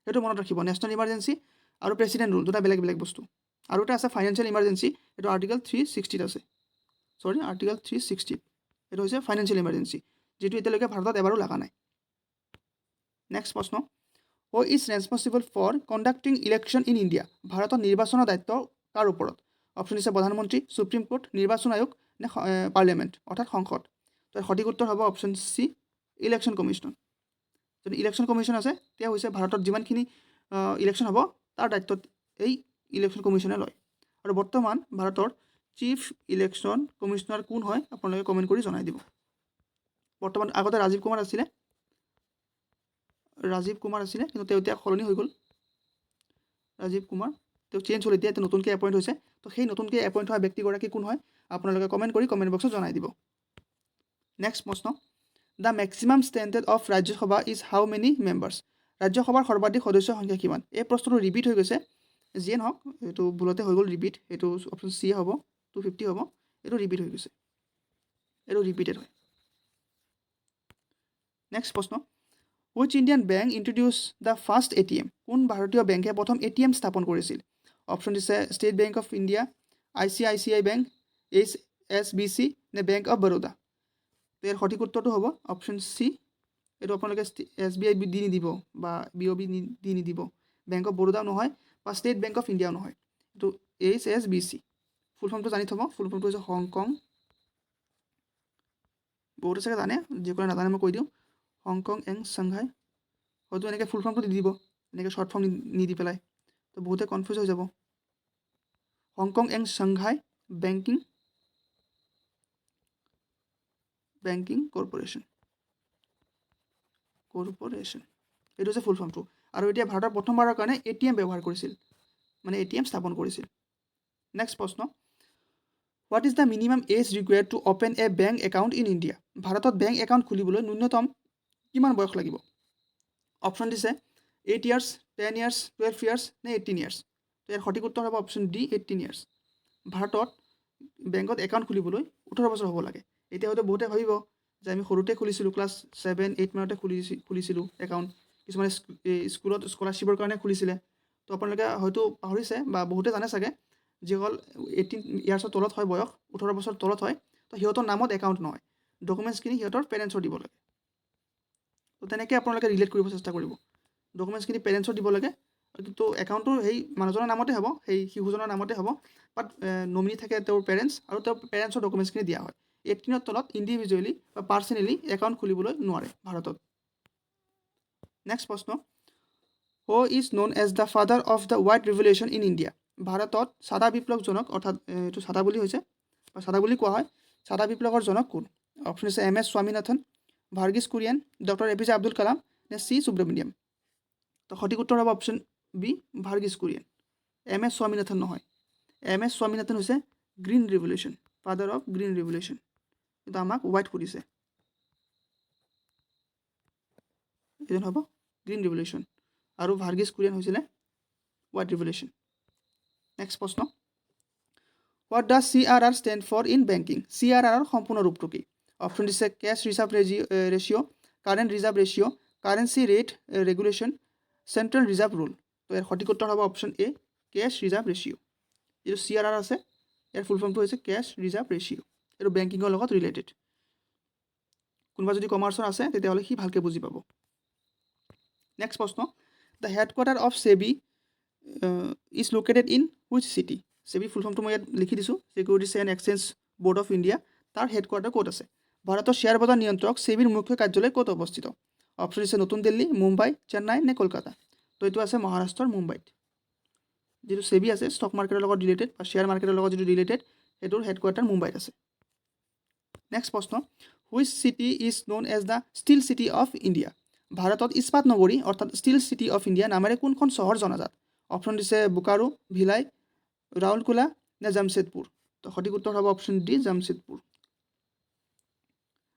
সেইটো মনত ৰাখিব, নেশ্যনেল ইমাৰ্জেঞ্চি আৰু প্ৰেচিডেণ্ট ৰুল দুটা বেলেগ বেলেগ বস্তু। আৰু এটা আছে ফাইনেন্সিয়েল ইমাৰ্জেঞ্চি, এইটো আৰ্টিকেল 360 আছে, আৰ্টিকেল 360। এইটো হৈছে ফাইনেন্সিয়েল ইমাৰ্জেঞ্চি, যিটো এতিয়ালৈকে ভাৰতত এবাৰো লগা নাই। নেক্সট প্ৰশ্ন, who is responsible for conducting election in India? ভাৰতৰ নিৰ্বাচনৰ দায়িত্ব কাৰ ওপৰত? অপশ্যন দিছে প্ৰধানমন্ত্ৰী, সুপ্ৰিম কোৰ্ট, নিৰ্বাচন আয়োগ নে পাৰ্লিয়ামেণ্ট অৰ্থাৎ সংসদ। তো সঠিক উত্তৰ হ'ব অপশ্যন চি, ইলেকশ্যন কমিশ্যন। যদি ইলেকশ্যন কমিশ্যন আছে তেতিয়া হৈছে ভাৰতত যিমানখিনি ইলেকশ্যন হ'ব তাৰ দায়িত্বত এই ইলেকশ্যন কমিশ্যনে লয়। আৰু বৰ্তমান ভাৰতৰ চিফ ইলেকশ্যন কমিশ্যনাৰ কোন হয় আপোনালোকে কমেণ্ট কৰি জনাই দিব। বৰ্তমান আগতে ৰাজীৱ কুমাৰ আছিলে, কিন্তু তেওঁ এতিয়া সলনি হৈ গ'ল। ৰাজীৱ কুমাৰ তেওঁ চেঞ্জ হ'ল, এতিয়া নতুনকৈ এপইণ্ট হৈছে। তো সেই নতুনকৈ এপইণ্ট হোৱা ব্যক্তিগৰাকী কোন হয় আপোনালোকে কমেণ্ট কৰি কমেণ্ট বক্সত জনাই দিব। নেক্সট প্ৰশ্ন, the maximum standard of Rajya Sabha is how many members? ৰাজ্যসভাৰ সৰ্বাধিক সদস্যৰ সংখ্যা কিমান? এই প্ৰশ্নটো ৰিপিট হৈ গৈছে, যিয়ে নহওক এইটো ভুলতে হৈ গ'ল ৰিপিট, এইটো অপশ্যন চি হ'ব, 250 হ'ব। এইটো ৰিপিট হৈ গৈছে, এইটো ৰিপিটেড হয়। নেক্সট প্ৰশ্ন, which Indian bank introduce the first ATM? কোন ভাৰতীয় বেংকে প্ৰথম ATM স্থাপন কৰিছিল? অপশ্যন দিছে state Bank of India, ICICI bank, HSBC নে বেংক অফ বৰোদা। তো ইয়াৰ সঠিক উত্তৰটো হ'ব অপশ্যন চি। এইটো আপোনালোকে SBI দি নিদিব বা BOB দি নিদিব, বেংক অফ বৰোদাও নহয় বা ষ্টেট বেংক অফ ইণ্ডিয়াও নহয়, এইটো HSBC। ফুল ফৰ্মটো জানি থ'ব, ফুল ফৰ্মটো হৈছে হংকং, বহুতে চাগে জানে, যিসকলে নাজানে মই কৈ দিওঁ, হংকং এণ্ড চাংঘাই। হয়তো এনেকৈ ফুল ফৰ্মটো দি দিব, এনেকৈ শ্বৰ্ট ফৰ্ম নিদি পেলাই, তো বহুতে কনফিউজ হৈ যাব। Hong Kong and Shanghai banking corporation, এইটো হৈছে ফুল ফৰ্মটো। আৰু এতিয়া ভাৰতৰ প্ৰথমবাৰৰ কাৰণে ATM ব্যৱহাৰ কৰিছিল, মানে ATM স্থাপন কৰিছিল। নেক্সট প্ৰশ্ন, what is the minimum age required to open a bank account in India? ভাৰতত বেংক একাউণ্ট খুলিবলৈ ন্যূনতম কিমান বয়স লাগিব? অপশ্যন দিছে 8 years, 10 years, 12 years নে 18 years। তো ইয়াৰ সঠিক উত্তৰ হ'ব অপশ্যন ডি, 18 years। ভাৰতত বেংকত একাউণ্ট খুলিবলৈ 18 বছৰ হ'ব লাগে। এতিয়া হয়তো বহুতে ভাবিব যে আমি সৰুতে খুলিছিলোঁ, ক্লাছ 7, 8 মানতে খুলিছিলোঁ একাউণ্ট, কিছুমানে স্কুলত স্কলাৰশ্বিপৰ কাৰণে খুলিছিলে। তো আপোনালোকে হয়তো পাহৰিছে বা বহুতে জানে চাগে, যিসকল 18 yearsৰ তলত হয়, বয়স 18 বছৰ তলত হয়, তো সিহঁতৰ নামত একাউণ্ট নহয়, ডকুমেণ্টছখিনি সিহঁতৰ পেৰেণ্টছৰ দিব লাগে। তো তেনেকৈ আপোনালোকে ৰিলেট কৰিব চেষ্টা কৰিব, ডকুমেণ্টছখিনি পেৰেণ্টছৰ দিব লাগে, কিন্তু একাউণ্টটো সেই মানুহজনৰ নামতে হ'ব, সেই শিশুজনৰ নামতে হ'ব, বাট নমিনি থাকে তেওঁৰ পেৰেণ্টছ, আৰু তেওঁৰ পেৰেণ্টছৰ ডকুমেণ্টছখিনি দিয়া হয়। 18ৰ তলত ইণ্ডিভিজুৱেলি বা পাৰ্চনেলি একাউণ্ট খুলিবলৈ নোৱাৰে ভাৰতত। নেক্সট প্ৰশ্ন, who is known as the father of the white revolution in India? ভাৰতত চাদা বিপ্লৱজনক, অৰ্থাৎ এইটো চাদা বুলি হৈছে বা চাদা বুলি কোৱা হয়, চাদা বিপ্লৱৰ জনক কোন? অপশ্যন আছে MS Swaminathan, Verghese Kurien, doctor APJ Abdul Kalam নে C সুব্ৰমণিয়াম। তো সঠিক উত্তৰ হ'ব option B, Verghese Kurien. MS Swaminathan নহয়, MS স্বামীনাথন হৈছে green revolution, father of green revolution, কিন্তু আমাক হোৱাইট সুধিছে, এইজন হ'ব গ্ৰীণ ৰিভলিউশ্যন, আৰু ভাৰ্গিছ কুৰিয়েন হৈছিলে হোৱাইট ৰিভলিউশ্যন। নেক্সট প্ৰশ্ন, what does CRR stand for in banking? CRR সম্পূৰ্ণ ৰূপটো কি? অপশ্যন দিছে cash reserve ratio', current reserve ratio', currency rate regulation, central reserve rule. তো ইয়াৰ সঠিক উত্তৰ হ'ব option A, cash reserve ratio'. যিটো CRR আছে ইয়াৰ ফুল ফৰ্মটো হৈছে কেছ ৰিজাৰ্ভ ৰেচিঅ', এইটো বেংকিঙৰ লগত ৰিলেটেড। কোনোবা যদি কমাৰ্চৰ আছে তেতিয়াহ'লে সি ভালকৈ বুজি পাব। নেক্সট প্ৰশ্ন, the headquarter of SEBI is located in which city? SEBI ফুল ফৰ্মটো মই ইয়াত লিখি দিছোঁ, securities and exchange board of India, তাৰ হেডকোৱাৰ্টাৰ ক'ত আছে? ভাৰতৰ শ্বেয়াৰ বজাৰ নিয়ন্ত্ৰক SEBIৰ মুখ্য কাৰ্যালয় ক'ত অৱস্থিত? অপশ্যন আছে নতুন দিল্লী, মুম্বাই, চেন্নাই নে কলকাতা। তো এইটো আছে মহাৰাষ্ট্ৰৰ মুম্বাইত। যিটো সেবি আছে ষ্টক মাৰ্কেটৰ লগত ৰিলেটেড বা শ্বেয়াৰ মাৰ্কেটৰ লগত যিটো ৰিলেটেড সেইটোৰ হেডকোৱাৰ্টাৰ মুম্বাইত আছে। নেক্সট প্ৰশ্ন, which city is known as the steel city of India? ভাৰতত ইস্পাত নগৰী অৰ্থাৎ ষ্টিল চিটি অফ ইণ্ডিয়া নামেৰে কোনখন চহৰ জনাজাত? অপশ্যন দিছে বোকাৰো, ভিলাই, ৰাউৰকেলা নে জামছেদপুৰ। তো সঠিক উত্তৰ হ'ব অপশ্যন ডি জামছেদপুৰ।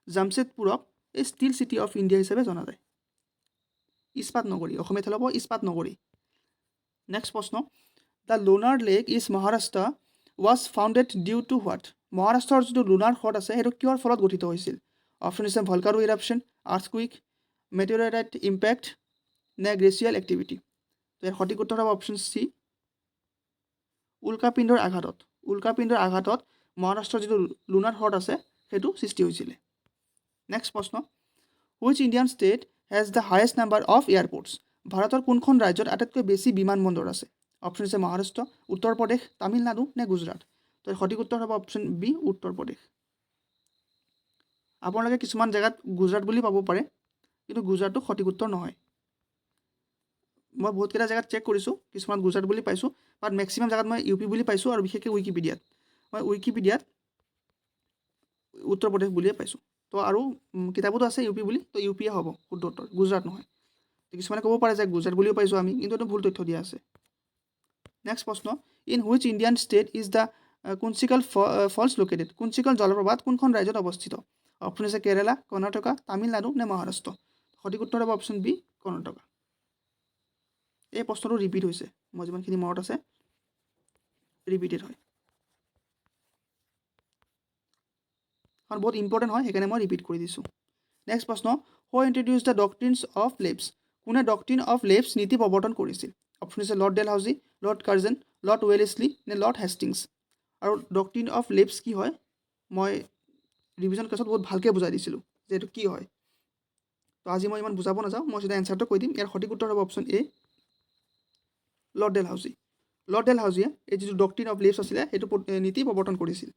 জামছেদপুৰক এই ষ্টিল চিটি অফ ইণ্ডিয়া হিচাপে জনা যায়। ইস্পাত নগৰী, অসমীয়াত হ'ব ইস্পাত নগৰী। নেক্সট প্ৰশ্ন, the Lonar lake is Maharashtra was founded due to what? মহাৰাষ্ট্ৰৰ যিটো লুনাৰ হ্ৰদ আছে সেইটো কিহৰ ফলত গঠিত হৈছিল? অপশ্যন দিছে ভলকানো ইৰাপশ্যন, আৰ্থকুইক, মেটেৰিঅৰাইট ইম্পেক্ট নে গ্লেচিয়েল এক্টিভিটি। তো ইয়াৰ সঠিক উত্তৰ হ'ব অপশ্যন চি উল্কাপিণ্ডৰ আঘাতত। উল্কাপিণ্ডৰ আঘাতত মহাৰাষ্ট্ৰৰ যিটো লুনাৰ হ্ৰদ আছে সেইটো সৃষ্টি হৈছিলে। নেক্সট প্ৰশ্ন, which Indian state has the highest number of airports? ভাৰতৰ কোনখন ৰাজ্যত আটাইতকৈ বেছি বিমানবন্দৰ আছে? অপশ্যন আছে মহাৰাষ্ট্ৰ, উত্তৰ প্ৰদেশ, তামিলনাডু নে গুজৰাট। তো সঠিক উত্তৰ হ'ব অপশ্যন বি উত্তৰ প্ৰদেশ। আপোনালোকে কিছুমান জেগাত গুজৰাট বুলি পাব পাৰে, কিন্তু গুজৰাটটো সঠিক উত্তৰ নহয়। মই বহুতকেইটা জেগাত চেক কৰিছোঁ, কিছুমান গুজৰাট বুলি পাইছোঁ, বাট মেক্সিমাম জেগাত মই ইউ পি বুলি পাইছোঁ, আৰু বিশেষকৈ উইকিপিডিয়াত উত্তৰ প্ৰদেশ বুলিয়ে পাইছোঁ। তো আৰু কিতাপতো আছে ইউ পি বুলি, তো ইউ পিয়ে হ'ব শুদ্ধ উত্তৰ, গুজৰাট নহয়। কিছুমানে ক'ব পাৰে যে গুজৰাট বুলিও পাইছোঁ আমি, কিন্তু এইটো ভুল তথ্য দিয়া আছে। নেক্সট প্ৰশ্ন, in which Indian state is the Kunchikal false located? Kunchikal জলপ্ৰপাত কোনখন ৰাজ্যত অৱস্থিত? অপশ্যন আছে কেৰেলা, কৰ্ণাটকা, তামিলনাডু নে মহাৰাষ্ট্ৰ। সঠিক উত্তৰ হ'ব অপশ্যন বি কৰ্ণাটকা। এই প্ৰশ্নটো ৰিপিট হৈছে, মই যিমানখিনি মনত আছে ৰিপিটেড হয়, কাৰণ বহুত ইম্পৰ্টেণ্ট হয়, সেইকাৰণে মই ৰিপিট কৰি দিছোঁ। নেক্সট প্ৰশ্ন, who introduce the ডক্ট্ৰিনছ of labs? কোনে ডক্ট্ৰিন অফ লেবছ নীতি প্ৰৱৰ্তন কৰিছিল? অপশ্যন আছে লৰ্ড ডেলহাউজি, লৰ্ড কাৰ্জন, লৰ্ড ৱেলেছলি নে লৰ্ড হেষ্টিংছ। আৰু ডক্ট্ৰিন অফ লেবছ কি হয় মই ৰিভিজন ক্লাছত বহুত ভালকৈ বুজাই দিছিলোঁ যে এইটো কি হয়। তো আজি মই ইমান বুজাব নাযাওঁ, মই চিধা এনচাৰটো কৈ দিম। ইয়াৰ সঠিক উত্তৰ হ'ব অপশ্যন এ লৰ্ড ডেলহাউজি। লৰ্ড ডেলহাউজিয়ে এই যিটো ডক্ট্ৰিন অফ লেবছ আছিলে সেইটো নীতি প্ৰৱৰ্তন কৰিছিল।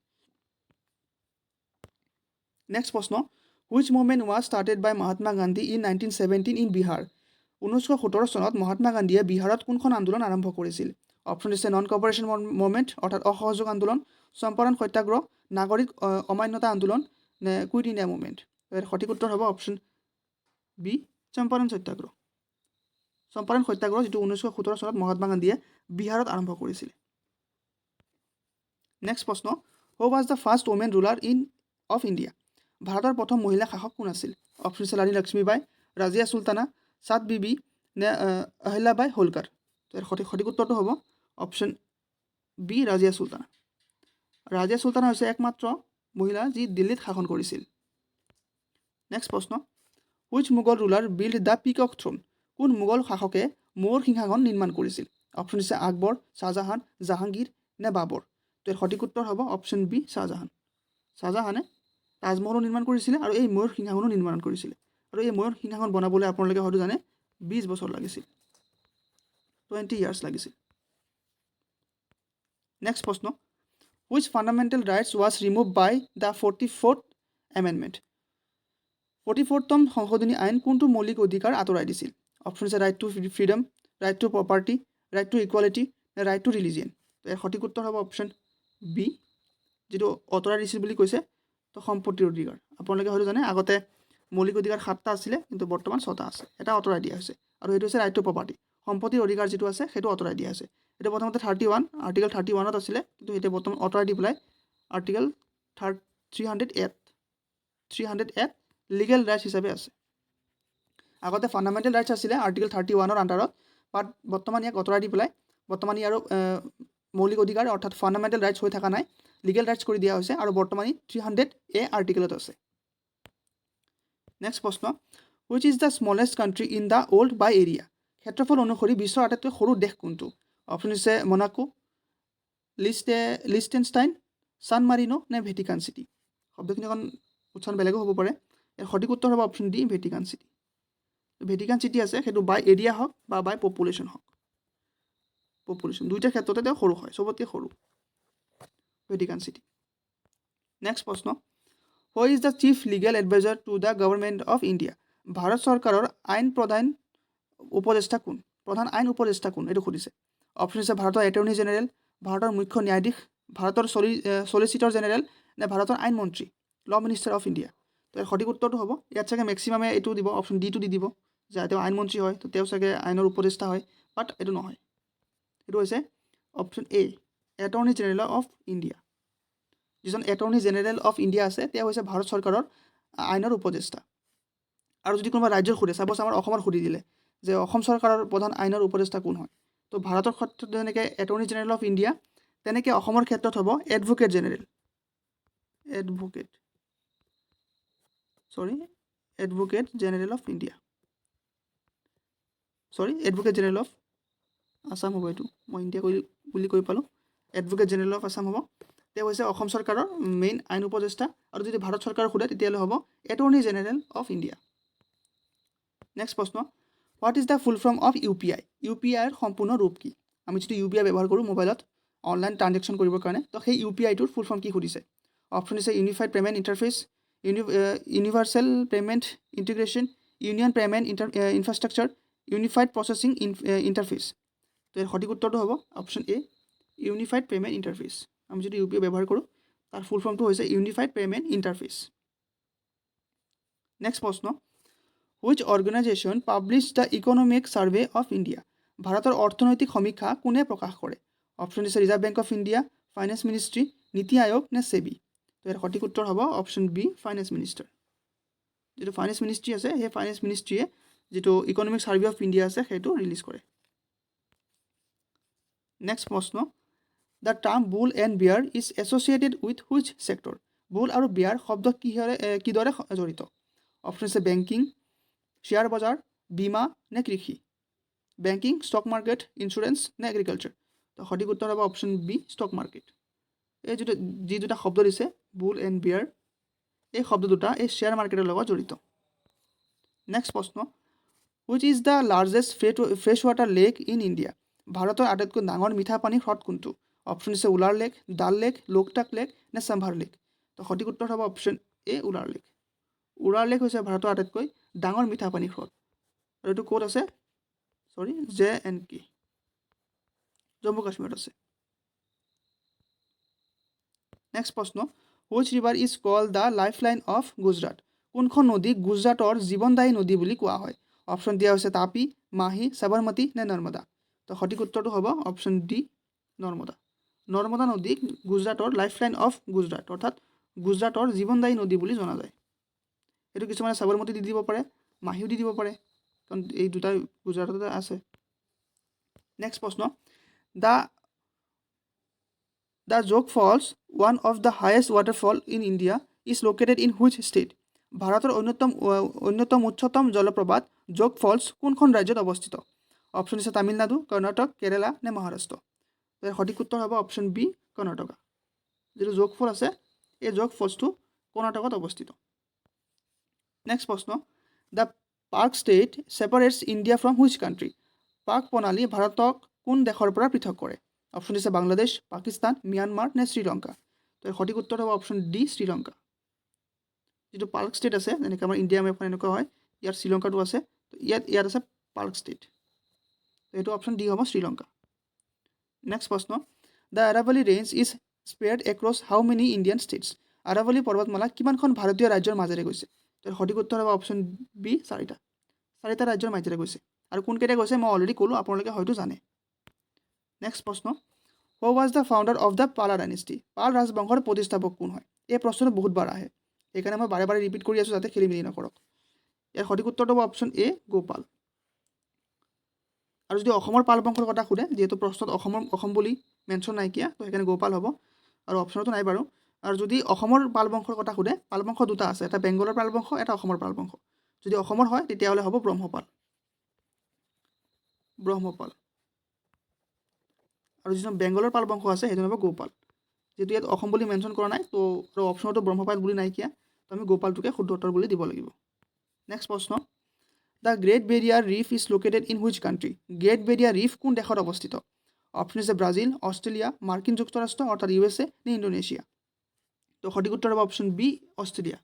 নেক্সট প্ৰশ্ন, which movement was started by Mahatma Gandhi in 1917 in Bihar? 1917 চনত মহাত্মা গান্ধীয়ে বিহাৰত কোনখন আন্দোলন আৰম্ভ কৰিছিল? অপশ্যন দিছে নন কপাৰেশ্যন মুভমেণ্ট অৰ্থাৎ অসহযোগ আন্দোলন, চম্পাৰণ সত্যাগ্ৰহ, নাগৰিক অমান্যতা আন্দোলন নে কুইট ইণ্ডিয়া মুভমেণ্ট। ইয়াৰ সঠিক উত্তৰ হ'ব অপশ্যন বি চম্পাৰণ সত্যাগ্ৰহ। চম্পাৰণ সত্যাগ্ৰহ যিটো 1917 চনত মহাত্মা গান্ধীয়ে বিহাৰত আৰম্ভ কৰিছিল। নেক্সট প্ৰশ্ন, who was the first women ruler of India? ভাৰতৰ প্ৰথম মহিলা শাসক কোন আছিল? অপশ্যন আছে ৰাণী লক্ষ্মীবাই, ৰাজিয়া চুলতানা, চাঁদ বিবি নে আহিল্যাবাই হোলকাৰ। তো ইয়াৰ সঠিক উত্তৰটো হ'ব অপশ্যন বি ৰাজিয়া চুলতানা। ৰাজিয়া চুলতানা হৈছে একমাত্ৰ মহিলা যি দিল্লীত শাসন কৰিছিল। নেক্সট প্ৰশ্ন, which Mughal ruler build the peacock throne? কোন মোগল শাসকে মৌৰ সিংহাসন নিৰ্মাণ কৰিছিল? অপশ্যন আছে আকবৰ, শ্বাহজাহান, জাহাংগীৰ নে বাবৰ। তো ইয়াৰ সঠিক উত্তৰ হ'ব অপশ্যন বি শ্বাহজাহান। শ্বাহজাহানে তাজমহলো নিৰ্মাণ কৰিছিলে আৰু এই ময়ূৰ সিংহাসনো নিৰ্মাণ কৰিছিলে, আৰু এই ময়ূৰ সিংহাসন বনাবলৈ আপোনালোকে হয়তো জানে 20 বছৰ লাগিছিল, 20 ইয়াৰ্ছ লাগিছিল। নেক্সট প্ৰশ্ন, which fundamental rights was remove by the 44th amendment? 44তম সংশোধনী আইন কোনটো মৌলিক অধিকাৰ আঁতৰাই দিছিল? অপশ্যন আছে right to freedom, right to property, right to equality নে ৰাইট টু ৰিলিজিয়ন। তো ইয়াৰ সঠিক উত্তৰ হ'ব অপশ্যন বি যিটো আঁতৰাই দিছিল বুলি কৈছে তো সম্পত্তিৰ অধিকাৰ। আপোনালোকে হয়তো জানে আগতে মৌলিক অধিকাৰ 7টা আছিলে, কিন্তু বৰ্তমান 6টা আছে, এটা আঁতৰাই দিয়া হৈছে, আৰু সেইটো হৈছে ৰাইট টু প্ৰপাৰ্টি। সম্পত্তিৰ অধিকাৰ যিটো আছে সেইটো আঁতৰাই দিয়া হৈছে। এইটো প্ৰথমতে আৰ্টিকেল 31ত আছিলে, কিন্তু এতিয়া বৰ্তমান আঁতৰাই দি পেলাই আৰ্টিকেল 308 লিগেল ৰাইটছ হিচাপে আছে। আগতে ফাণ্ডামেণ্টেল ৰাইটছ আছিলে আৰ্টিকেল 31ৰ আণ্ডাৰত, বাট বৰ্তমান ইয়াক আঁতৰাই দি পেলাই বৰ্তমান ই আৰু মৌলিক অধিকাৰ অৰ্থাৎ ফাণ্ডামেণ্টেল ৰাইটছ হৈ থকা নাই, লিগেল ৰাইটছ কৰি দিয়া হৈছে, আৰু বৰ্তমান 300A আৰ্টিকেলত আছে। নেক্সট প্ৰশ্ন, which is the smallest country in the world by area? ক্ষেত্ৰফল অনুসৰি বিশ্বৰ আটাইতকৈ সৰু দেশ কোনটো? অপশ্যন আছে মনাকো, লিষ্টেনষ্টাইন, ছান মাৰিনো নে ভেটিকান চিটি। শব্দখিনি অকণ উচ্চাৰণ বেলেগো হ'ব পাৰে। ইয়াৰ সঠিক উত্তৰ হ'ব option D Vatican city. Vatican city আছে সেইটো বাই এৰিয়া হওক বা বাই পপুলেশ্যন হওক, দুইটা ক্ষেত্ৰতে তেওঁ সৰু হয়, চবতকৈ সৰু ভেটিকান চিটি। নেক্সট প্ৰশ্ন, who is the chief legal adviser to the government of India? ভাৰত চৰকাৰৰ প্ৰধান আইন উপদেষ্টা কোন? এইটো সুধিছে। অপশ্যন হৈছে ভাৰতৰ এটৰ্নি জেনেৰেল, ভাৰতৰ মুখ্য ন্যায়াধীশ, ভাৰতৰ চলিচিটৰ জেনেৰেল নে ভাৰতৰ আইন মন্ত্ৰী, ল মিনিষ্টাৰ অফ ইণ্ডিয়া। তো ইয়াৰ সঠিক উত্তৰটো হ'ব ইয়াত চাগে মেক্সিমামে এইটো দিব, অপশ্যন ডিটো দি দিব যে তেওঁ আইন মন্ত্ৰী হয়, তো তেওঁ চাগে আইনৰ উপদেষ্টা হয়, বাট এইটো নহয়। এইটো হৈছে option A, attorney general of India. যিজন এটৰ্নি জেনেৰেল অফ ইণ্ডিয়া আছে তেওঁ হৈছে ভাৰত চৰকাৰৰ আইনৰ উপদেষ্টা। আৰু যদি কোনোবা ৰাজ্যৰ সোধে, চাপ'জ আমাৰ অসমৰ সুধি দিলে যে অসম চৰকাৰৰ প্ৰধান আইনৰ উপদেষ্টা কোন হয়, তো ভাৰতৰ ক্ষেত্ৰত যেনেকৈ এটৰ্নি জেনেৰেল অফ ইণ্ডিয়া, তেনেকৈ অসমৰ ক্ষেত্ৰত হ'ব advocate general, advocate general of India, advocate general of Assam হ'ব। এইটো মই ইণ্ডিয়া বুলি কৈ পালোঁ, এডভোকেট জেনেৰেল অফ আছাম হ'ব। তেওঁ হৈছে অসম চৰকাৰৰ মেইন আইন উপদেষ্টা। আৰু যদি ভাৰত চৰকাৰক সোধে তেতিয়াহ'লে হ'ব attorney general of India. Next প্ৰশ্ন, what is the full form of U P I? U P আইৰ সম্পূৰ্ণ ৰূপ কি? আমি যদি ইউ পি আই ব্যৱহাৰ কৰোঁ মোবাইলত অনলাইন ট্ৰানজেকশ্যন কৰিবৰ কাৰণে, তো সেই ইউ পি আইটোৰ ফুল ফৰ্ম কি সুধিছে? অপশ্যন হৈছে unified payment interface, universal payment integration, union payment infrastructure, unified processing interface. তো ইয়াৰ সঠিক উত্তৰটো হ'ব অপশ্যন এ, ইউনিফাইড পে'মেণ্ট ইণ্টাৰফেচ। আমি যদি ইউ পি আই ব্যৱহাৰ কৰোঁ তাৰ ফুল ফৰ্মটো হৈছে ইউনিফাইড পে'মেণ্ট ইণ্টাৰফেচ। নেক্সট প্ৰশ্ন, which organisation publish the economic survey of India? ভাৰতৰ অৰ্থনৈতিক সমীক্ষা কোনে প্ৰকাশ কৰে? অপশ্যন হৈছে reserve Bank of India, finance ministry, নীতি আয়োগ নে ছেবি। তো ইয়াৰ সঠিক উত্তৰ হ'ব অপশ্যন বি, ফাইনেন্স মিনিষ্টাৰ। যিটো ফাইনেন্স মিনিষ্ট্ৰী আছে সেই ফাইনেন্স মিনিষ্ট্ৰীয়ে যিটো ইকনমিক ছাৰ্ভে অফ ইণ্ডিয়া আছে সেইটো ৰিলিজ কৰে। নেক্সট প্ৰশ্ন, দ্য টাৰ্ম বুল এণ্ড বিয়াৰ is associated with which sector? বুল আৰু বিয়াৰ শব্দ কিদৰে জড়িত? অপশ্যন হৈছে বেংকিং, শ্বেয়াৰ বজাৰ, বীমা নে কৃষি। বেংকিং, ষ্টক মাৰ্কেট, ইঞ্চুৰেঞ্চ নে এগ্ৰিকালচাৰ। তো সঠিক উত্তৰ হ'ব অপশ্যন বি, ষ্টক মাৰ্কেট। এই যি দুটা শব্দ দিছে বুল এণ্ড বিয়াৰ, এই শব্দ দুটা এই শ্বেয়াৰ মাৰ্কেটৰ লগত জড়িত। নেক্সট প্ৰশ্ন, which is the largest fresh water lake in India? ভাৰতৰ আটাইতকৈ ডাঙৰ মিঠা পানীৰ হ্ৰদ কোনটো? অপশ্যন হৈছে উলাৰ লেক, ডাল লেক, লোকটাক লেক নে চাম্ভাৰ লেক। তো সঠিক উত্তৰ হ'ব অপশ্যন এ, উলাৰ লেক। উলাৰ লেক হৈছে ভাৰতৰ আটাইতকৈ ডাঙৰ মিঠা পানীৰ হ্ৰদ। আৰু এইটো ক'ত আছে? JNK, জম্মু কাশ্মীৰত আছে। নেক্সট প্ৰশ্ন, which river is called the life line of Gujarat? কোনখন নদী গুজৰাটৰ জীৱনদায়ী নদী বুলি কোৱা হয়? অপশ্যন দিয়া হৈছে তাপি, মাহি, সাবৰমতী নে নৰ্মদা। তো সঠিক উত্তৰটো হ'ব অপশ্যন ডি, নৰ্মদা। নৰ্মদা নদীক গুজৰাটৰ লাইফ লাইন অফ গুজৰাট অৰ্থাৎ গুজৰাটৰ জীৱনদায়ী নদী বুলি জনা যায়। এইটো কিছুমানে সাবৰমতী দি দিব পাৰে, মাহিও দি দিব পাৰে, কাৰণ এই দুটা গুজৰাটতে আছে। নেক্সট প্ৰশ্ন, the Jog falls, one of the highest waterfall in India, is located in which state? ভাৰতৰ অন্যতম উচ্চতম জলপ্ৰপাত যোগ ফলছ কোনখন ৰাজ্যত অৱস্থিত? অপশ্যন হৈছে তামিলনাডু, কৰ্ণাটক, কেৰেলা নে মহাৰাষ্ট্ৰ। ইয়াৰ সঠিক উত্তৰ হ'ব অপশ্যন বি, কৰ্ণাটকা। যিটো যোগ ফল আছে এই যোগ ফলছটো কৰ্ণাটকত অৱস্থিত। নেক্সট প্ৰশ্ন, the Palk strait separates India from which country? Palk প্ৰণালী ভাৰতক কোন দেশৰ পৰা পৃথক কৰে? অপশ্যন হৈছে বাংলাদেশ, পাকিস্তান, ম্যানমাৰ নে শ্ৰীলংকা। তো সঠিক উত্তৰ হ'ব অপশ্যন ডি, শ্ৰীলংকা। যিটো পাৰ্ক ষ্টেট আছে, যেনেকৈ আমাৰ ইণ্ডিয়া মেপখন এনেকুৱা হয়, ইয়াত শ্ৰীলংকাটো আছে, তো ইয়াত আছে পাৰ্ক ষ্টেট। তো এইটো অপশ্যন ডি হ'ব, শ্ৰীলংকা। নেক্সট প্ৰশ্ন, the Aravalli range is spread across how many Indian states? Aravalli পৰ্বতমালা কিমানখন ভাৰতীয় ৰাজ্যৰ মাজেৰে গৈছে? তো সঠিক উত্তৰ হ'ব অপশ্যন বি, 4টা ৰাজ্যৰ মাজেৰে গৈছে। আৰু কোনকেইটা গৈছে মই অলৰেডি ক'লোঁ, আপোনালোকে হয়তো জানে। নেক্সট প্ৰশ্ন, who was the founder of the পালা ডাইনেষ্টি? পাল ৰাজবংশৰ প্ৰতিষ্ঠাপক কোন হয়? এই প্ৰশ্নটো বহুতবাৰ আহে, সেইকাৰণে মই বাৰে বাৰে ৰিপিট কৰি আছোঁ যাতে খেলি মেলি নকৰক। ইয়াৰ সঠিক উত্তৰটো হ'ব অপশ্যন এ, গোপাল। আৰু যদি অসমৰ পাল বংশৰ কথা সোধে, যিহেতু প্ৰশ্নত অসম বুলি মেনশ্যন নাইকিয়া, তো সেইকাৰণে গোপাল হ'ব, আৰু অপশ্যনতো নাই বাৰু। আৰু যদি অসমৰ পাল বংশৰ কথা সোধে, পাল বংশ দুটা আছে, এটা বেংগলৰ পাল বংশ, এটা অসমৰ পাল বংশ। যদি অসমৰ হয় তেতিয়াহ'লে হ'ব ব্ৰহ্মপাল। আৰু যিজন বেংগলৰ পাল বংশ আছে সেইজন হ'ব গোপাল। যিহেতু ইয়াত অসম বুলি মেনশ্যন কৰা নাই, তো অপশ্যনতো ব্ৰহ্মপাল বুলি নাইকিয়া, তো আমি গোপালটোকে শুদ্ধ উত্তৰ বুলি দিব লাগিব। নেক্সট প্ৰশ্ন, the great Barrier rift is located in which country? Great Barrier rift কোন দেশত অৱস্থিত? অপশ্যন হৈছে ব্ৰাজিল, অষ্ট্ৰেলিয়া, মাৰ্কিন যুক্তৰাষ্ট্ৰ অৰ্থাৎ USA নে ইণ্ডোনেছিয়া। তো সঠিক উত্তৰ হ'ব অপশ্যন বি, অষ্ট্ৰেলিয়া।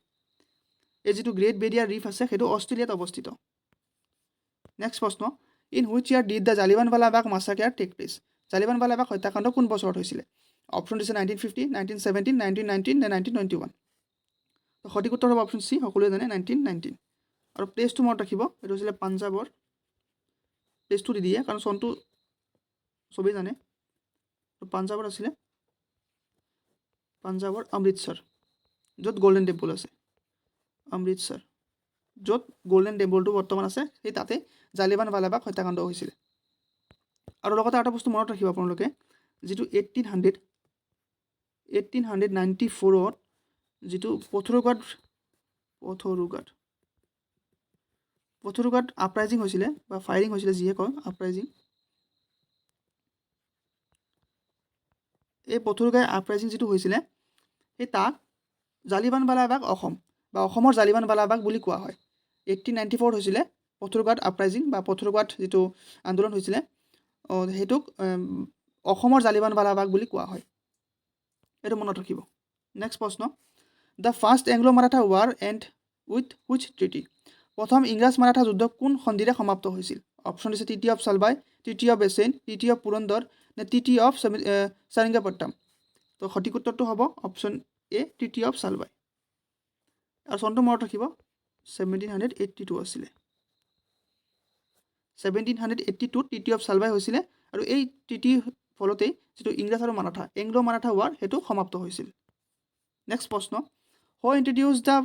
এই যিটো গ্ৰেট বেৰিয়াৰ ৰিফ আছে সেইটো অষ্ট্ৰেলিয়াত অৱস্থিত। নেক্সট প্ৰশ্ন, in which year did the জালিৱানৱালা Bagh মাছাকাৰ tech place? Jallianwala Bagh হত্যাকাণ্ড কোন বছৰত হৈছিলে অপশ্যন দিছে 1950 1917 1919 নে 1921 তো সঠিক উত্তৰ হ'ব অপশ্যন চি সকলোৱে জানে 1919 আৰু প্লেচটো মনত ৰাখিব এইটো হৈছিলে পাঞ্জাৱৰ প্লেচটো দি দিয়ে কাৰণ চনটো চবেই জানে তো পাঞ্জাৱত আছিলে পাঞ্জাৱৰ অমৃতসৰ য'ত গল্ডেন টেম্পল আছে অমৃতসৰ য'ত গল্ডেন টেম্পলটো বৰ্তমান আছে সেই তাতে জালিয়ানৱালাবাগ হত্যাকাণ্ড হৈছিলে আৰু লগতে এটা বস্তু মনত ৰাখিব আপোনালোকে যিটো 1894ত যিটো পথৰুঘাট আপৰাইজিং হৈছিলে বা ফায়াৰিং হৈছিলে যিয়ে কয় আপৰাইজিং এই পথৰুঘাট আপৰাইজিং যিটো হৈছিলে সেই তাক জালিয়ানৱালাবাগ অসম বা অসমৰ জালিয়ানৱালাবাগ বুলি কোৱা হয় 1894ত হৈছিলে পথৰুঘাট আপৰাইজিং বা পথৰুঘাট যিটো আন্দোলন হৈছিলে সেইটোক অসমৰ জালিয়ানৱালাবাগ বুলি কোৱা হয় এইটো মনত ৰাখিব নেক্সট প্ৰশ্ন the first Anglo Maratha war and with which treaty প্ৰথম ইংৰাজ মাৰাঠা যুদ্ধ কোন সন্ধিৰে সমাপ্ত হৈছিল অপশ্যন দিছে treaty of Salbai treaty of Bassein treaty of Purandar নে ট্ৰিটি অফ চাৰিংগাপট্টাম তো সঠিক উত্তৰটো হ'ব option A treaty of Salbai আৰু চনটো মনত ৰাখিব 1782 আছিলে 1782 ট্ৰিটি অফ চালবাই হৈছিলে আৰু এই ট্ৰিটিৰ ফলতেই যিটো ইংৰাজ আৰু মাৰাঠা এংলো মাৰাঠা ৱাৰ সেইটো সমাপ্ত হৈছিল নেক্সট প্ৰশ্ন who introduce the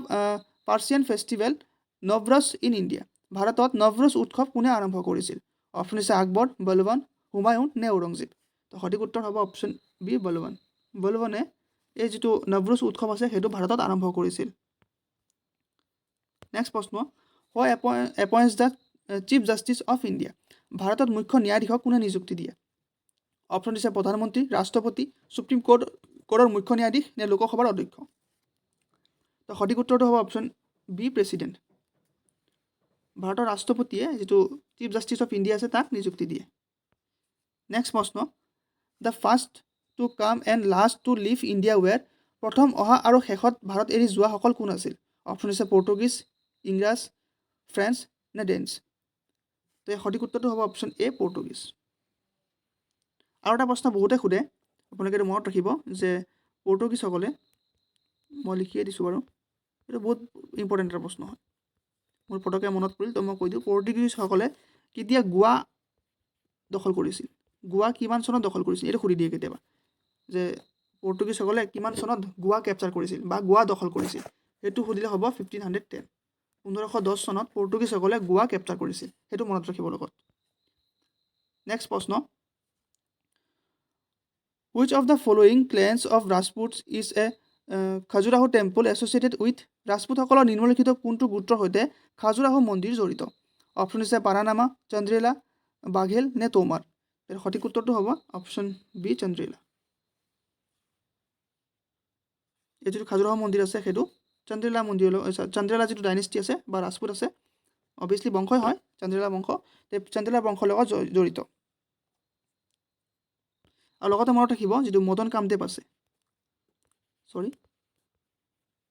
Persian festival Navroz in India ভাৰতত নৱৰছ উৎসৱ কোনে আৰম্ভ কৰিছিল অপশ্যন হৈছে আকবৰ বলৱান হুমায়ুন নে ঔৰংজেব তো সঠিক উত্তৰ হ'ব অপশ্যন বি বলৱানে এই যিটো নৱৰছ উৎসৱ আছে সেইটো ভাৰতত আৰম্ভ কৰিছিল নেক্সট প্ৰশ্ন who appoints the chief justice of India ভাৰতত মুখ্য ন্যায়াধীশক কোনে নিযুক্তি দিয়ে অপশ্যন দিছে প্ৰধানমন্ত্ৰী ৰাষ্ট্ৰপতি সুপ্ৰিম কোৰ্টৰ মুখ্য ন্যায়াধীশ নে লোকসভাৰ অধ্যক্ষ তো সঠিক উত্তৰটো হ'ব অপশ্যন বি প্ৰেচিডেণ্ট ভাৰতৰ ৰাষ্ট্ৰপতিয়ে যিটো চিফ জাষ্টিছ অফ ইণ্ডিয়া আছে তাক নিযুক্তি দিয়ে নেক্সট প্ৰশ্ন the first to come and last to leave India were প্ৰথম অহা আৰু শেষত ভাৰত এৰি যোৱাসকল কোন আছিল অপশ্যন দিছে পৰ্তুগীজ ইংৰাজ ফ্ৰেঞ্চ নে ডেন্স তো সঠিক উত্তৰটো হ'ব অপশ্যন এ পৰ্তুগীজ আৰু এটা প্ৰশ্ন বহুতে সোধে আপোনালোকে এইটো মনত ৰাখিব যে পৰ্তুগীজসকলে মই লিখিয়ে দিছোঁ বাৰু এইটো বহুত ইম্পৰ্টেণ্ট এটা প্ৰশ্ন হয় মোৰ পটককৈ মনত পৰিল তো মই কৈ দিওঁ পৰ্তুগীজসকলে কেতিয়া গোৱা দখল কৰিছিল গোৱা কিমান চনত দখল কৰিছিল এইটো সুধি দিয়ে কেতিয়াবা যে পৰ্তুগীজসকলে কিমান চনত গোৱা কেপচাৰ কৰিছিল বা গোৱা দখল কৰিছিল সেইটো সুধিলে হ'ব 1510 1510 চনত পৰ্তুগীজসকলে গোৱা কেপচাৰ কৰিছিল সেইটো মনত ৰাখিব লগত নেক্সট প্ৰশ্ন Which of the following clans of Rajputs is a Khajuraho temple associated with ৰাজপুতসকলৰ নিম্নলিখিত কোনটো গোত্ৰৰ সৈতে খাজুৰাহো মন্দিৰ জড়িত অপশ্যন হৈছে পাৰানামা চন্দ্ৰেলা বাঘেল নে তৌমাৰ এৰ সঠিক উত্তৰটো হ'ব অপশ্যন বি চন্দ্ৰেলা এই যিটো খাজুৰাহো মন্দিৰ আছে সেইটো চন্দ্ৰেলা মন্দিৰ চন্দ্ৰেলা যিটো ডাইনেষ্টি আছে বা ৰাজপুত আছে অবভিয়াছলি বংশই হয় চন্দ্ৰেলা বংশ চন্দ্ৰেলা বংশৰ লগত জড়িত আৰু লগতে মনত ৰাখিব যিটো মদন কামদেৱ আছে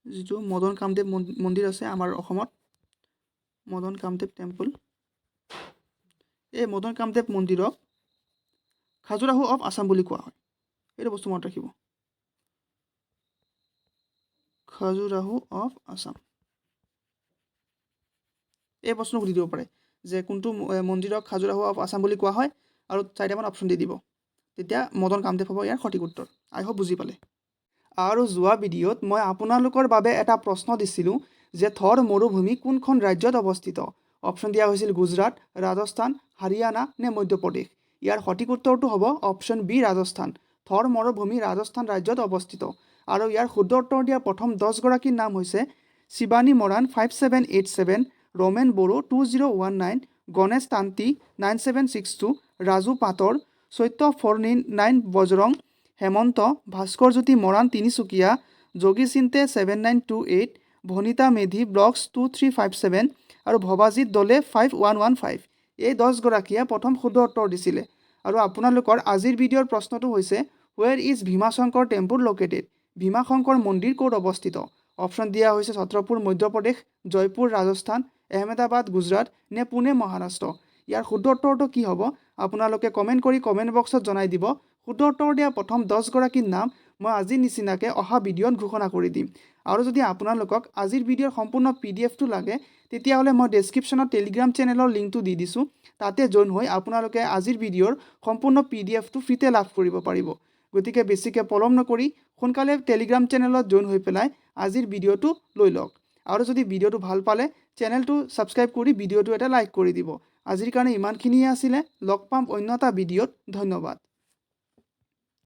যিটো মদন কামদেৱ মন্দিৰ আছে আমাৰ অসমত মদন কামদেৱ টেম্পল এই মদন কামদেৱ মন্দিৰক খাজুৰাহো অফ আসাম বুলি কোৱা হয় এইটো বস্তু মনত ৰাখিব খাজুৰাহো অফ আসাম এই প্ৰশ্ন সুধি দিব পাৰে যে কোনটো মন্দিৰক খাজুৰাহো অফ আসাম বুলি কোৱা হয় আৰু চাৰিটামান অপশ্যন দি দিব তেতিয়া মদন কামদেৱ হ'ব ইয়াৰ সঠিক উত্তৰ আই হোপ বুজি পালে আৰু যোৱা ভিডিঅ'ত মই আপোনালোকৰ বাবে এটা প্ৰশ্ন দিছিলোঁ যে থৰ মৰুভূমি কোনখন ৰাজ্যত অৱস্থিত অপশ্যন দিয়া হৈছিল গুজৰাট ৰাজস্থান হাৰিয়ানা নে মধ্যপ্ৰদেশ ইয়াৰ সঠিক উত্তৰটো হ'ব অপশ্যন বি ৰাজস্থান থৰ মৰুভূমি ৰাজস্থান ৰাজ্যত অৱস্থিত আৰু ইয়াৰ শুদ্ধ উত্তৰ দিয়া প্ৰথম 10 গৰাকীৰ নাম হৈছে শিৱানী মৰাণ 5787 ৰমেন বড়ো 2019 গণেশ তান্তি 9762 ৰাজু পাটৰ চৈত্য 499 বজৰং হেমন্ত ভাস্কৰ জ্যোতি মৰাণ তিনিচুকীয়া যোগী চিন্তে 7928 ভনিতা মেধি ব্লগছ 2357 আৰু ভৱাজিত দলে 5115 এই 10 গৰাকীয়ে প্ৰথম শুদ্ধ উত্তৰ দিছিলে আৰু আপোনালোকৰ আজিৰ ভিডিঅ'ৰ প্ৰশ্নটো হৈছে ৱেৰ is Bhimashankar temple located Bhimashankar মন্দিৰ ক'ত অৱস্থিত অপশ্যন দিয়া হৈছে ছত্ৰপুৰ মধ্যপ্ৰদেশ জয়পুৰ ৰাজস্থান আহমেদাবাদ গুজৰাট নে পুনে মহাৰাষ্ট্ৰ ইয়াৰ শুদ্ধ উত্তৰটো কি হ'ব আপোনালোকে কমেণ্ট কৰি কমেণ্ট বক্সত জনাই দিব শুদ্ধ উত্তৰ দিয়া প্ৰথম 10 গৰাকীৰ নাম মই আজি নিচিনাকৈ অহা ভিডিঅ'ত ঘোষণা কৰি দিম আৰু যদি আপোনালোকক আজিৰ ভিডিঅ'ৰ সম্পূৰ্ণ পিডিএফটো লাগে তেতিয়াহ'লে মই ডেছক্ৰিপশ্যনত টেলিগ্ৰাম চেনেলৰ লিংকটো দি দিছোঁ তাতে জইন হৈ আপোনালোকে আজিৰ ভিডিঅ'ৰ সম্পূৰ্ণ পিডিএফটো ফ্ৰীতে লাভ কৰিব পাৰিব গতিকে বেছিকৈ পলম নকৰি সোনকালে টেলিগ্ৰাম চেনেলত জইন হৈ পেলাই আজিৰ ভিডিঅ'টো লৈ লওক আৰু যদি ভিডিঅ'টো ভাল পালে চেনেলটো ছাবস্ক্ৰাইব কৰি ভিডিঅ'টো এটা লাইক কৰি দিব আজিৰ কাৰণে ইমানখিনিয়ে আছিলে লগ পাম অন্য এটা ভিডিঅ'ত ধন্যবাদ